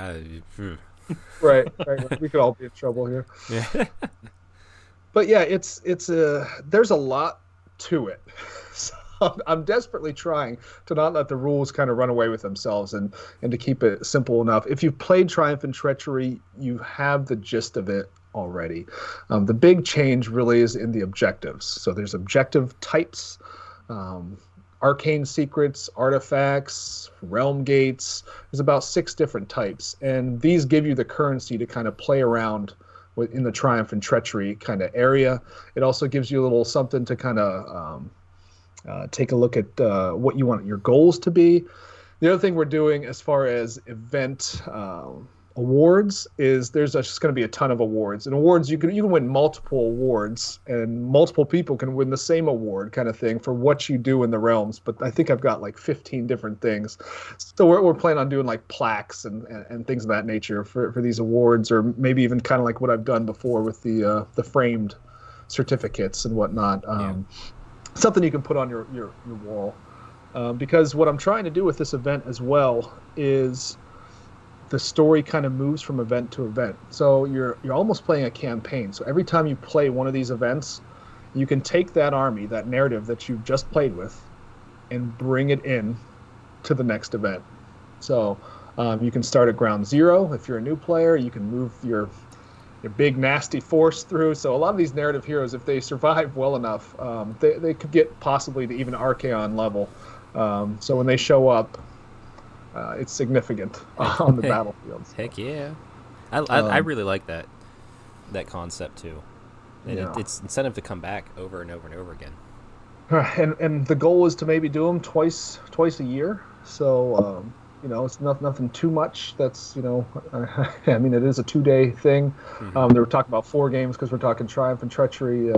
Right. We could all be in trouble here. Yeah. But yeah, it's there's a lot to it. So I'm desperately trying to not let the rules kind of run away with themselves and to keep it simple enough. If you've played Triumph and Treachery, you have the gist of it already. The big change really is in the objectives. So there's objective types, arcane secrets, artifacts, realm gates. There's about 6 different types, and these give you the currency to kind of play around in the Triumph and Treachery kind of area. It also gives you a little something to kind of take a look at what you want your goals to be. The other thing we're doing as far as event awards is there's just going to be a ton of awards. And awards, you can win multiple awards, and multiple people can win the same award kind of thing for what you do in the realms. But I think I've got like 15 different things. So we're planning on doing like plaques and things of that nature for these awards, or maybe even kind of like what I've done before with the framed certificates and whatnot. something you can put on your wall. Because what I'm trying to do with this event as well is the story kind of moves from event to event. So you're almost playing a campaign. So every time you play one of these events, you can take that army, that narrative that you've just played with, and bring it in to the next event. So you can start at ground zero. If you're a new player, you can move your big nasty force through. So a lot of these narrative heroes, if they survive well enough, they could get possibly to even Archaon level. So when they show up, it's significant on the battlefield. So. Heck yeah. I really like that concept too. And Yeah. it's incentive to come back over and over and over again. And the goal is to maybe do them twice a year. So it's nothing too much. That's I mean, it is a 2-day thing. Mm-hmm. They were talking about 4 games because we're talking Triumph and Treachery.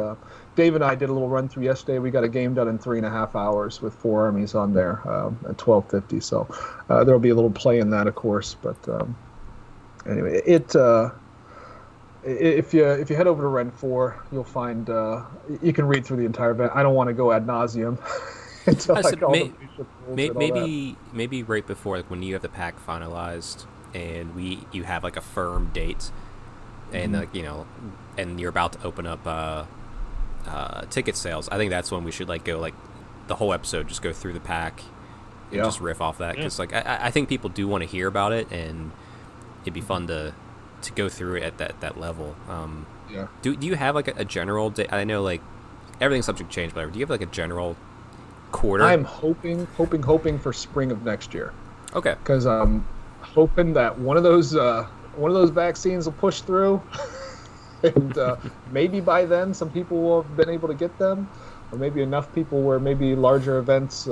Dave and I did a little run through yesterday. We got a game done in 3.5 hours with 4 armies on there at 1250. So there'll be a little play in that, of course. But anyway, if you head over to Ren 4, you'll find you can read through the entire event. I don't want to go ad nauseum until maybe right before, like when you have the pack finalized and you have like a firm date, and and you're about to open up ticket sales. I think that's when we should go the whole episode, just go through the pack and just riff off that, because I think people do want to hear about it, and it'd be fun to go through it at that level. Do you have a general date? I know everything's subject to change, but do you have a general quarter? I'm hoping for spring of next year. Okay. Because I'm hoping that one of those vaccines will push through, and maybe by then some people will have been able to get them, or maybe enough people where maybe larger events,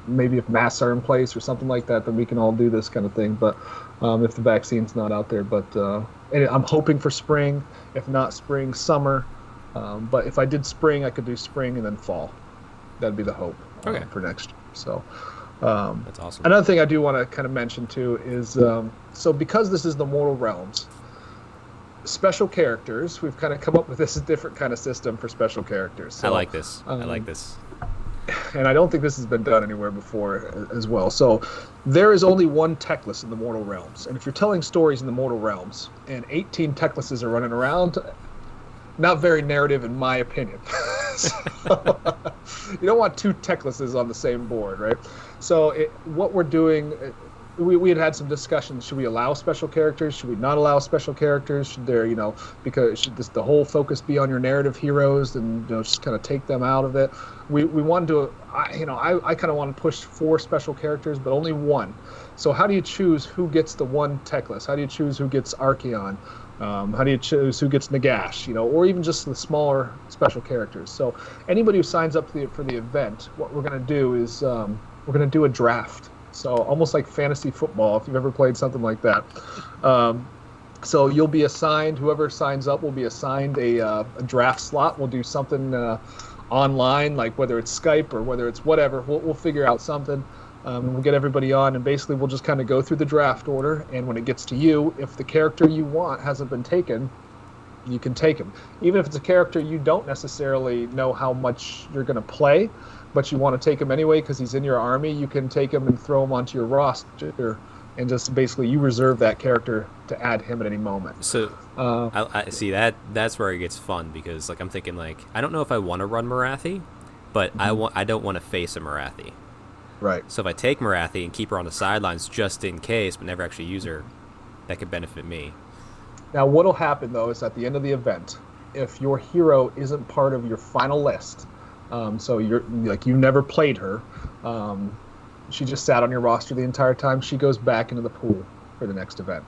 maybe if masks are in place or something like that, then we can all do this kind of thing. But if the vaccine's not out there, but and I'm hoping for spring. If not spring, summer. But if I did spring, I could do spring and then fall. That'd be the hope for next year. So that's awesome. Another thing I do want to kind of mention too is so because this is the Mortal Realms, special characters, we've kind of come up with this different kind of system for special characters. So, I like this. And I don't think this has been done anywhere before as well. So there is only one Teclis in the Mortal Realms. And if you're telling stories in the Mortal Realms and 18 Teclises are running around, not very narrative in my opinion. So, you don't want 2 Teclises on the same board, right? So what we're doing, we had some discussions. Should we allow special characters? Should we not allow special characters? Should there, because should the whole focus be on your narrative heroes and just kind of take them out of it? We wanted to, I kind of want to push 4 special characters, but only 1. So how do you choose who gets the 1 Teclis? How do you choose who gets Archaon? How do you choose who gets Nagash? Or even just the smaller special characters. So anybody who signs up for the event, what we're going to do is we're going to do a draft. So almost like fantasy football, if you've ever played something like that. So you'll be assigned, whoever signs up will be assigned a draft slot. We'll do something online, like whether it's Skype or whether it's whatever. We'll figure out something. We'll get everybody on, and basically we'll just kind of go through the draft order. And when it gets to you, if the character you want hasn't been taken, you can take him. Even if it's a character you don't necessarily know how much you're going to play, but you want to take him anyway because he's in your army, you can take him and throw him onto your roster, and just basically you reserve that character to add him at any moment. So I see that's where it gets fun, because I'm thinking I don't know if I want to run Marathi, but I don't want to face a Marathi. Right. So if I take Marathi and keep her on the sidelines just in case, but never actually use her, that could benefit me. Now, what'll happen though is at the end of the event, if your hero isn't part of your final list, so you're you never played her, she just sat on your roster the entire time, she goes back into the pool for the next event.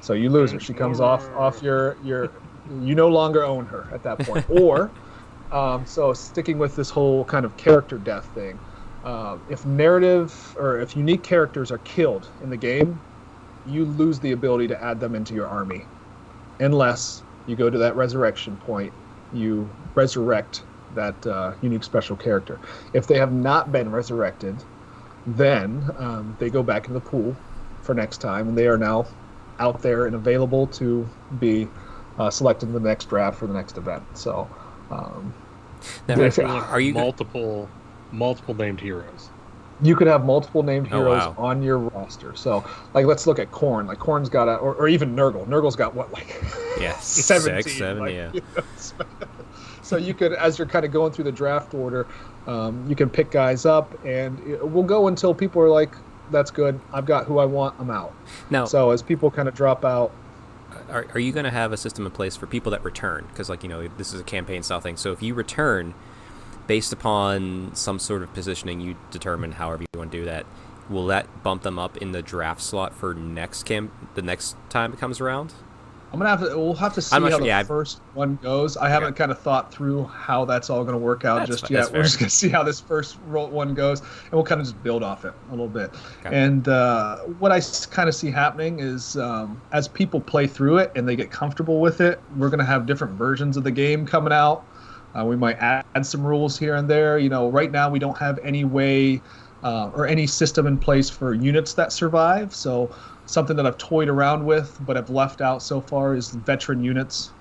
So you lose her. She comes off your you no longer own her at that point. Or so sticking with this whole kind of character death thing. If narrative or if unique characters are killed in the game, you lose the ability to add them into your army, unless you go to that resurrection point, you resurrect that unique special character. If they have not been resurrected, then they go back in the pool for next time, and they are now out there and available to be selected in the next draft for the next event. So Now, Definitely are you multiple named heroes. You could have multiple named Oh, heroes wow. on your roster. So, like, let's look at Korn. Like, Korn's got or even Nurgle. Nurgle's got what, like, Yeah, 17? 6, 7, Like, yeah. So you could, as you're kind of going through the draft order, you can pick guys up, and we'll go until people are like, "That's good. I've got who I want. I'm out." Now, So as people kind of drop out, are you going to have a system in place for people that return? Because, like, this is a campaign style thing. So if you return, based upon some sort of positioning you determine, however you want to do that, will that bump them up in the draft slot for the next time it comes around? we'll have to see I'm not how sure, the yeah, first one goes. I haven't kind of thought through how that's all going to work out just yet. That's We're just fair. going to see how this first one goes, and we'll kind of just build off it a little bit. Okay. And what I kind of see happening is as people play through it and they get comfortable with it, we're going to have different versions of the game coming out. We might add some rules here and there. Right now we don't have any way or any system in place for units that survive. So something that I've toyed around with but have left out so far is veteran units.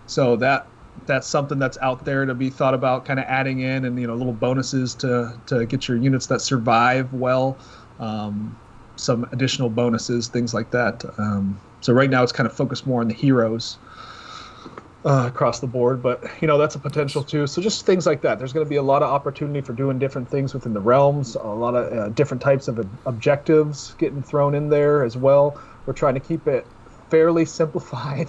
So that's something that's out there to be thought about, kind of adding in, and little bonuses to get your units that survive well, some additional bonuses, things like that. So right now it's kind of focused more on the heroes across the board, but that's a potential too. So just things like that. There's going to be a lot of opportunity for doing different things within the realms, a lot of different types of objectives getting thrown in there as well. We're trying to keep it fairly simplified.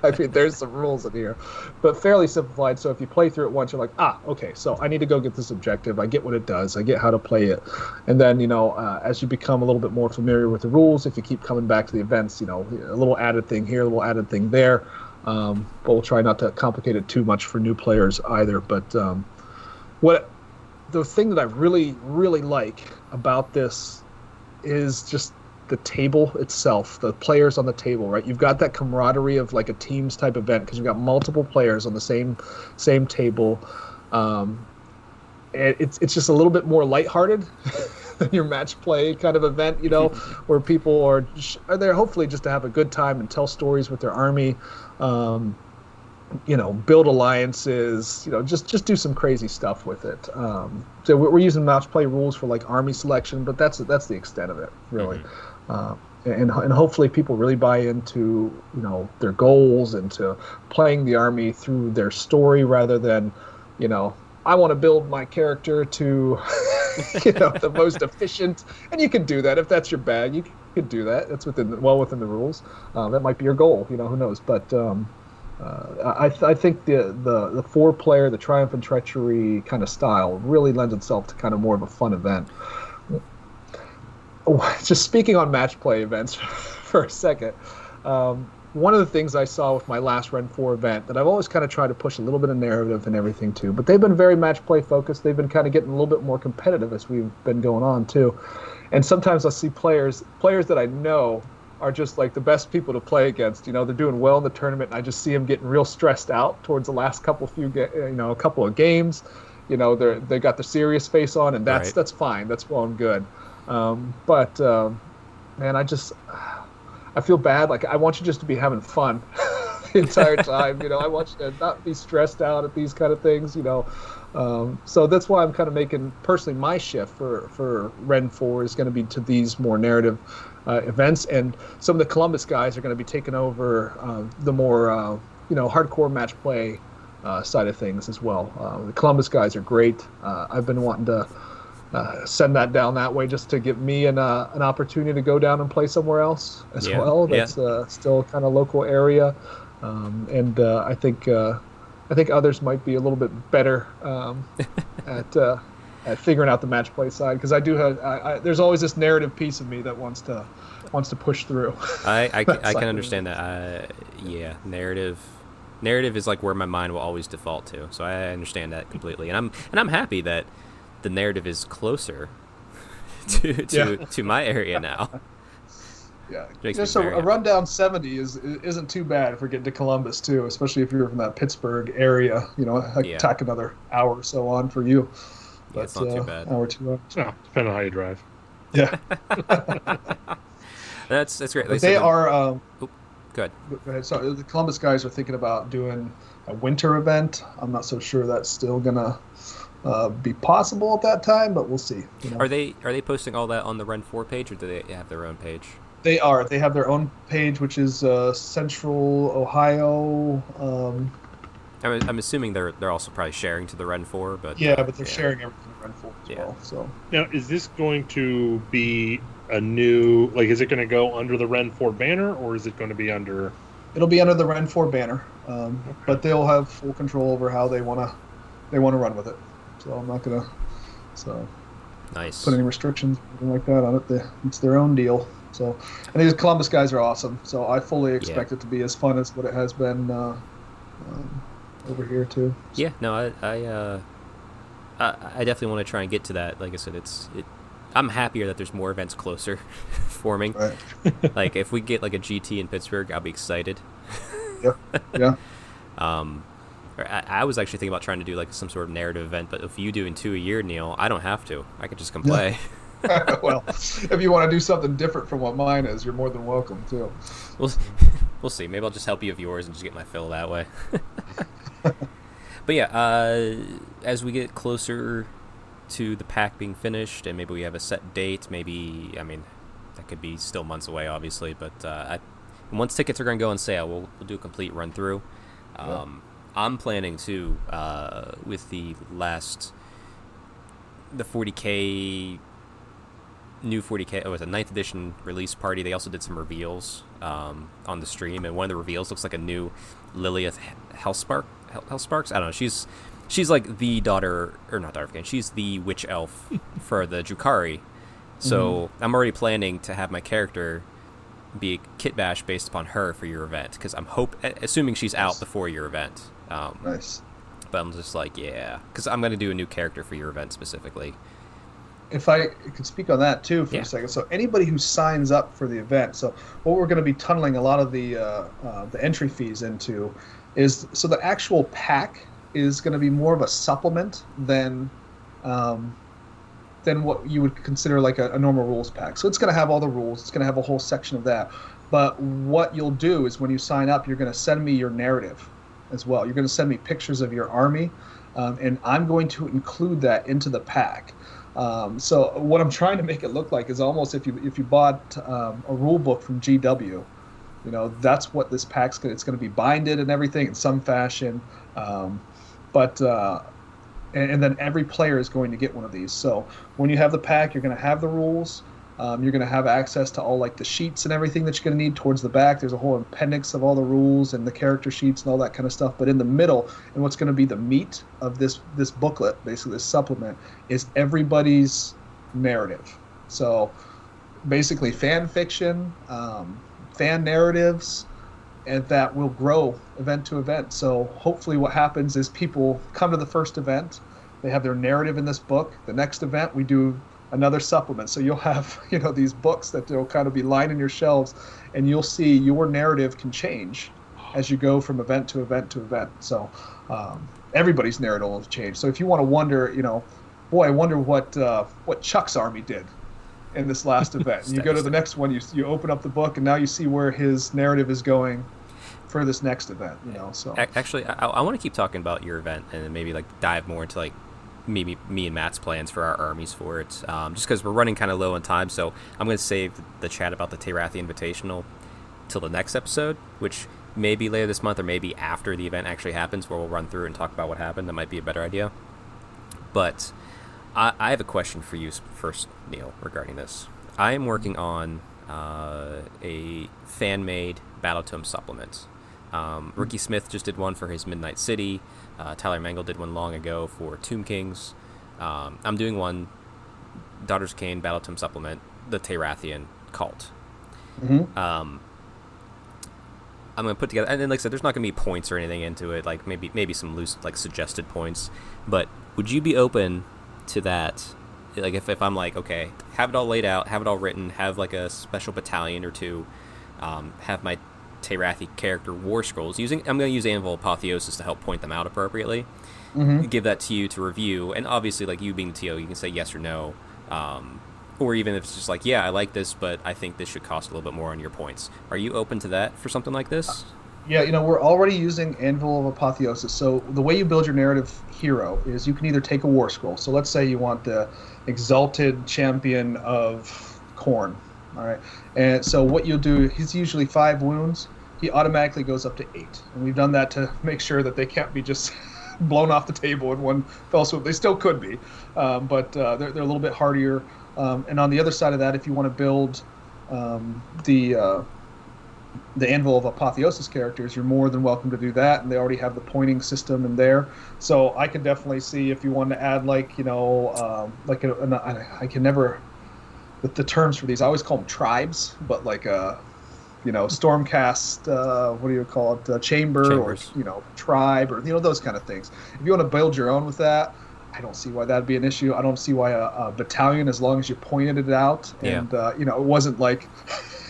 I mean, there's some rules in here, but fairly simplified. So if you play through it once, you're like, okay, so I need to go get this objective. I get what it does. I get how to play it. And then, as you become a little bit more familiar with the rules, if you keep coming back to the events, a little added thing here, a little added thing there. But we'll try not to complicate it too much for new players either. But the thing that I really, really like about this is just the table itself, the players on the table, right? You've got that camaraderie of like a teams type event because you've got multiple players on the same table. It's just a little bit more lighthearted than your match play kind of event, where people are there hopefully just to have a good time and tell stories with their army, build alliances, just do some crazy stuff with it. So we're using match play rules for like army selection, but that's the extent of it, really. And hopefully people really buy into their goals and to playing the army through their story rather than I want to build my character to the most efficient, and you can do that if that's your bag. You can do that. It's within the rules. That might be your goal. Who knows? But I think the 4-player, the Triumph and Treachery kind of style really lends itself to kind of more of a fun event. Just speaking on match play events for a second, one of the things I saw with my last Ren 4 event that I've always kind of tried to push a little bit of narrative and everything too, but they've been very match play focused. They've been kind of getting a little bit more competitive as we've been going on too. And sometimes I see players that I know are just like the best people to play against. They're doing well in the tournament, and I just see them getting real stressed out towards the last couple of games. They got the serious face on, and that's fine. That's well and good. But man, I feel bad. Like, I want you just to be having fun the entire time. I want you to not be stressed out at these kind of things. So that's why I'm kind of making personally my shift for Ren 4 is going to be to these more narrative events, and some of the Columbus guys are going to be taking over the more hardcore match play side of things as well. The Columbus guys are great. I've been wanting to send that down that way just to give me an opportunity to go down and play somewhere else as well. That's still kind of local area, and I think others might be a little bit better at figuring out the match play side, because I do have there's always this narrative piece of me that wants to push through. I can understand that. Narrative is like where my mind will always default to, so I understand that completely, and I'm happy that the narrative is closer to my area now. Yeah, so a rundown 70 isn't too bad if we're getting to Columbus too, especially if you're from that Pittsburgh area. Tack another hour or so on for you. But, it's not too bad. Hour 2 hours. No, depending on how you drive. Yeah. That's great. They are. Good. Go ahead. So the Columbus guys are thinking about doing a winter event. I'm not so sure that's still gonna be possible at that time, but we'll see. Are they posting all that on the Ren 4 page, or do they have their own page? They are. They have their own page, which is Central Ohio. I'm assuming they're also probably sharing to the Ren 4, but but they're sharing everything to Ren 4 as well. So now, is this going to be a new, like, is it going to go under the Ren 4 banner, or is it going to be under? It'll be under the Ren 4 banner, but they'll have full control over how they want to run with it. So I'm not gonna nice put any restrictions or anything like that on it. It's their own deal. So, and these Columbus guys are awesome. So I fully expect it to be as fun as what it has been over here too. So. Yeah, no, I definitely want to try and get to that. Like I said, I'm happier that there's more events closer forming. Right. Like if we get like a GT in Pittsburgh, I'll be excited. Yeah. I was actually thinking about trying to do like some sort of narrative event, but if you doing 2 a year, Neil, I don't have to. I could just come play. Well, if you want to do something different from what mine is, you're more than welcome too. We'll see. Maybe I'll just help you with yours and just get my fill that way. But yeah, as we get closer to the pack being finished, and maybe we have a set date, that could be still months away, obviously, but once tickets are going to go on sale, we'll do a complete run through. I'm planning to, with the 40K, new 40K, it was a 9th edition release party. They also did some reveals on the stream, and one of the reveals looks like a new Lilith Hellsparks. I don't know. She's like the daughter, or not daughter, she's the witch elf for the Drukhari. So I'm already planning to have my character be a kit bash based upon her for your event, because I'm assuming she's out before your event. Nice. But I'm just like, yeah, because I'm going to do a new character for your event specifically. If I could speak on that too for a second. So anybody who signs up for the event, so what we're going to be tunneling a lot of the entry fees into is, so the actual pack is going to be more of a supplement than what you would consider like a normal rules pack. So it's going to have all the rules. It's going to have a whole section of that. But what you'll do is when you sign up, you're going to send me your narrative as well. You're going to send me pictures of your army, and I'm going to include that into the pack. So what I'm trying to make it look like is almost if you bought a rule book from GW, that's what this pack's going to. It's going to be binded and everything in some fashion, and then every player is going to get one of these. So when you have the pack, you're going to have the rules. You're going to have access to all like the sheets and everything that you're going to need towards the back. There's a whole appendix of all the rules and the character sheets and all that kind of stuff. But in the middle, and what's going to be the meat of this booklet, basically this supplement, is everybody's narrative. So basically fan fiction, fan narratives, and that will grow event to event. So hopefully what happens is people come to the first event, they have their narrative in this book. The next event, we do another supplement. So you'll have, these books that will kind of be lining your shelves, and you'll see your narrative can change as you go from event to event to event. So everybody's narrative will change. So if you want to wonder, I wonder what Chuck's army did in this last event. And you go to the next one, you open up the book, and now you see where his narrative is going for this next event. So actually, I want to keep talking about your event and maybe like dive more into like maybe me and Matt's plans for our armies for it, just because we're running kind of low on time. So I'm going to save the chat about the Terathi Invitational till the next episode, which may be later this month or maybe after the event actually happens, where we'll run through and talk about what happened. That might be a better idea. But I have a question for you first, Neil, regarding this. I am working on a fan-made Battletome supplement. Ricky Smith just did one for his Midnight City. Tyler Mangle did one long ago for Tomb Kings. I'm doing one, Daughters of Cain Battletome supplement, the Terathian cult. I'm going to put together, and then like I said, there's not going to be points or anything into it, like maybe some loose like suggested points. But would you be open to that? Like if I'm like, okay, have it all laid out, have it all written, have like a special battalion or two, have my Terathi character war scrolls I'm going to use Anvil Apotheosis to help point them out appropriately. Give that to you to review, and obviously like you being the TO, you can say yes or no, Or even if it's just like, yeah, I like this, but I think this should cost a little bit more on your points. Are you open to that for something like this? Yeah, we're already using Anvil of Apotheosis. So the way you build your narrative hero is you can either take a war scroll. So let's say you want the exalted champion of Khorne. All right. And so what you'll do, he's usually 5 wounds. He automatically goes up to 8. And we've done that to make sure that they can't be just blown off the table in one fell swoop. They still could be, but they're a little bit hardier. And on the other side of that, if you want to build the Anvil of Apotheosis characters, you're more than welcome to do that, and they already have the pointing system in there. So I could definitely see if you want to add I can never, with the terms for these, I always call them tribes, but Stormcast, what do you call it, Chambers. Or tribe, or those kind of things. If you want to build your own with that, I don't see why that'd be an issue. I don't see why a battalion, as long as you pointed it out, and it wasn't like.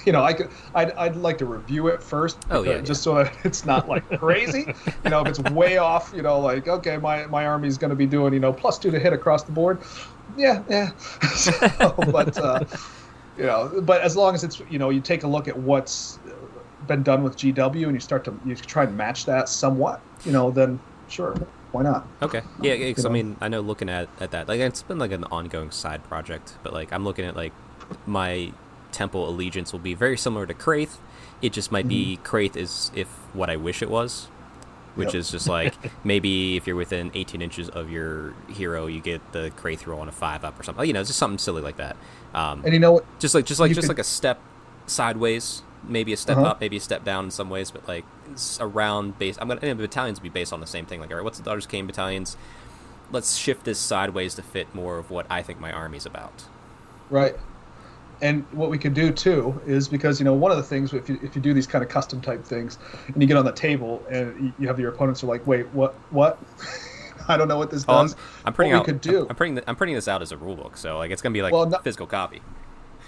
I'd like to review it first. Just so that it's not like crazy. If it's way off, okay, my army's going to be doing +2 to hit across the board. Yeah. But as long as it's you take a look at what's been done with GW and you try and match that somewhat, then sure, why not? Okay, yeah, because I know looking at that, like it's been like an ongoing side project, but like I'm looking at like my Temple allegiance will be very similar to Kraith. It just might be Kraith is if what I wish it was, which is just like maybe if you're within 18 inches of your hero, you get the Kraith roll on a 5-up or something. Just something silly like that. And you know what? Just like a step sideways, maybe a step up, maybe a step down in some ways, but like it's around base. The battalions will be based on the same thing. Like, all right, what's the Daughters of Cain battalions? Let's shift this sideways to fit more of what I think my army's about. Right. And what we could do too is, because one of the things, if you do these kind of custom type things and you get on the table and you have your opponents are like, wait, what I don't know what this does. I'm printing this out as a rule book, so like it's gonna be like a physical copy.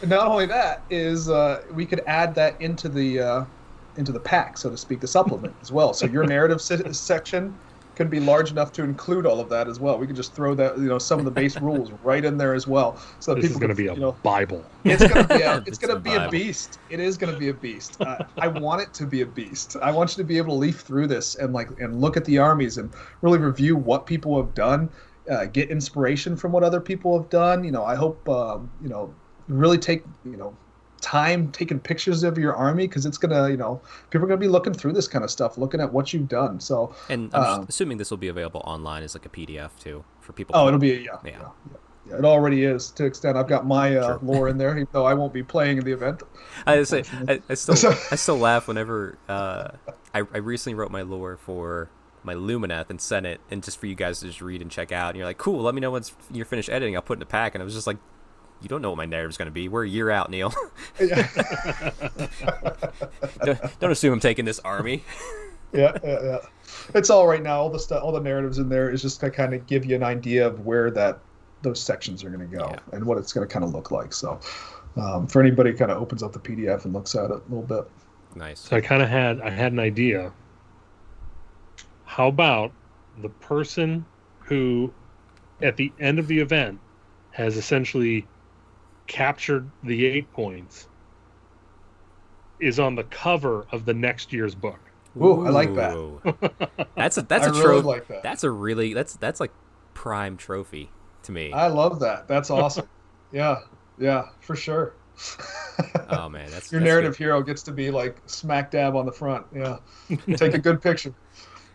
Not only that is we could add that into the pack, so to speak, the supplement as well. So your narrative section could be large enough to include all of that as well. We could just throw that, some of the base rules right in there as well, so that this is going to be a Bible. It's going to be a beast. It is going to be a beast. I want it to be a beast. I want you to be able to leaf through this and look at the armies and really review what people have done, get inspiration from what other people have done. I hope really take time taking pictures of your army, because it's gonna people are gonna be looking through this kind of stuff, looking at what you've done. So, and I'm assuming this will be available online as like a PDF too for people. It'll be it already is, to extent. I've got my lore in there, even though I won't be playing in the event. I still laugh whenever I recently wrote my lore for my Lumineth and sent it, and just for you guys to just read and check out, and you're like, cool, let me know once you're finished editing, I'll put it in a pack. And I was just like, you don't know what my narrative's going to be. We're a year out, Neil. Don't assume I'm taking this army. Yeah. It's all right now. All the narratives in there is just to kind of give you an idea of where those sections are going to go and what it's going to kind of look like. So, for anybody who kind of opens up the PDF and looks at it a little bit. Nice. So I had an idea. How about the person who, at the end of the event, has essentially captured the 8 points, is on the cover of the next year's book? Ooh, I like that. That's a really trophy. Like that. That's like prime trophy to me. I love that. That's awesome. Yeah, for sure. Oh man, that's your narrative hero gets to be like smack dab on the front. Yeah, take a good picture.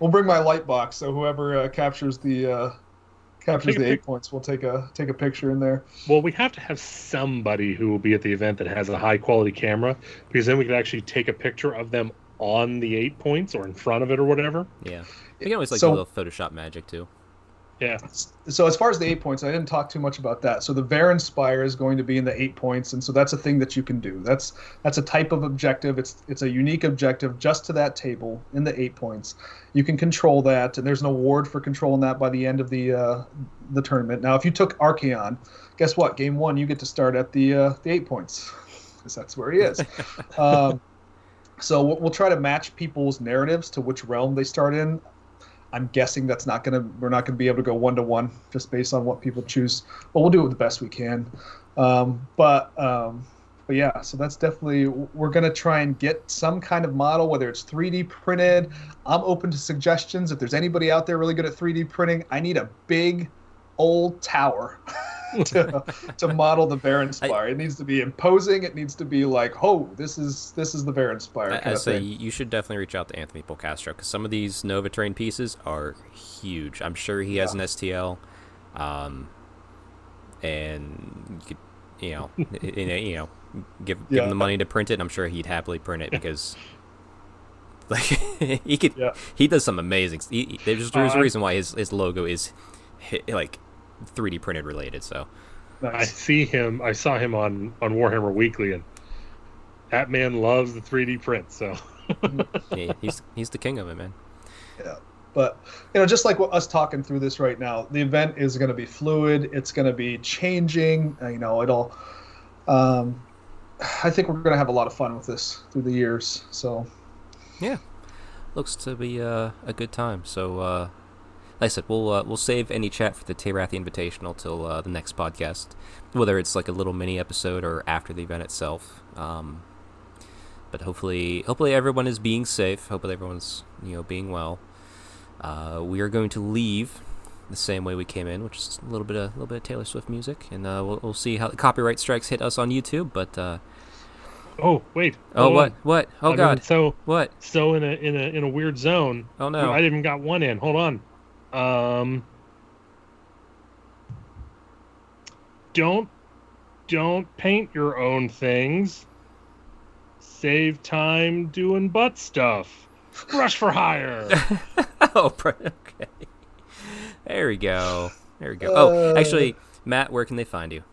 We'll bring my light box, so whoever captures the 8 points, we'll take a picture in there. Well, we have to have somebody who will be at the event that has a high quality camera, because then we can actually take a picture of them on the 8 points or in front of it or whatever. Yeah, you can always do a little Photoshop magic too. Yeah. So as far as the 8 points, I didn't talk too much about that. So the Varen Spire is going to be in the 8 points, and so that's a thing that you can do. That's a type of objective. It's a unique objective just to that table in the 8 points. You can control that, and there's an award for controlling that by the end of the tournament. Now, if you took Archaon, guess what? Game 1, you get to start at the 8 points, because that's where he is. So we'll try to match people's narratives to which realm they start in. I'm guessing we're not gonna be able to go 1-to-1 just based on what people choose. But we'll do it the best we can. But yeah, so that's definitely, we're gonna try and get some kind of model, whether it's 3D printed. I'm open to suggestions. If there's anybody out there really good at 3D printing, I need a big old tower to model the Baron Spire. It needs to be imposing. It needs to be like, oh, this is the Baron Spire. I say you should definitely reach out to Anthony Polcastro, because some of these Nova Terrain pieces are huge. I'm sure he has an STL, and you could, give him the money to print it. And I'm sure he'd happily print it because. Like he does some amazing. There's a reason why his logo is like 3D printed related. So nice. I saw him on Warhammer Weekly, and that man loves the 3D print. So yeah, he's the king of it, man. Yeah, but just like us talking through this right now, the event is going to be fluid. It's going to be changing. It'll. I think we're going to have a lot of fun with this through the years. So. Yeah, looks to be a good time. So, like I said, we'll save any chat for the Teyrathi Invitational till the next podcast, whether it's like a little mini episode or after the event itself. But hopefully everyone is being safe. Hopefully everyone's being well. We are going to leave the same way we came in, which is a little bit of Taylor Swift music, and we'll see how the copyright strikes hit us on YouTube, but. Oh wait! Oh what? Oh God! What? So in a weird zone. Oh no! I even got one in. Hold on. Don't paint your own things. Save time doing butt stuff. Rush for hire. Oh, okay. There we go. Oh, actually, Matt, where can they find you?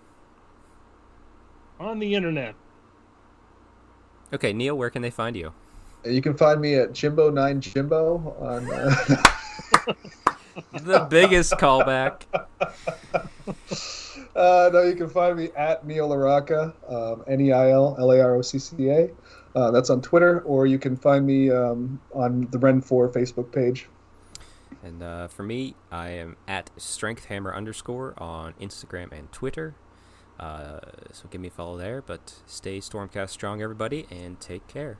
On the internet. Okay, Neil, where can they find you? You can find me at Jimbo9Jimbo on. The biggest callback. No, you can find me at Neil Larocca, NeilLarocca. That's on Twitter, or you can find me on the Ren 4 Facebook page. And for me, I am at StrengthHammer_ on Instagram and Twitter. So give me a follow there, but stay Stormcast strong, everybody, and take care.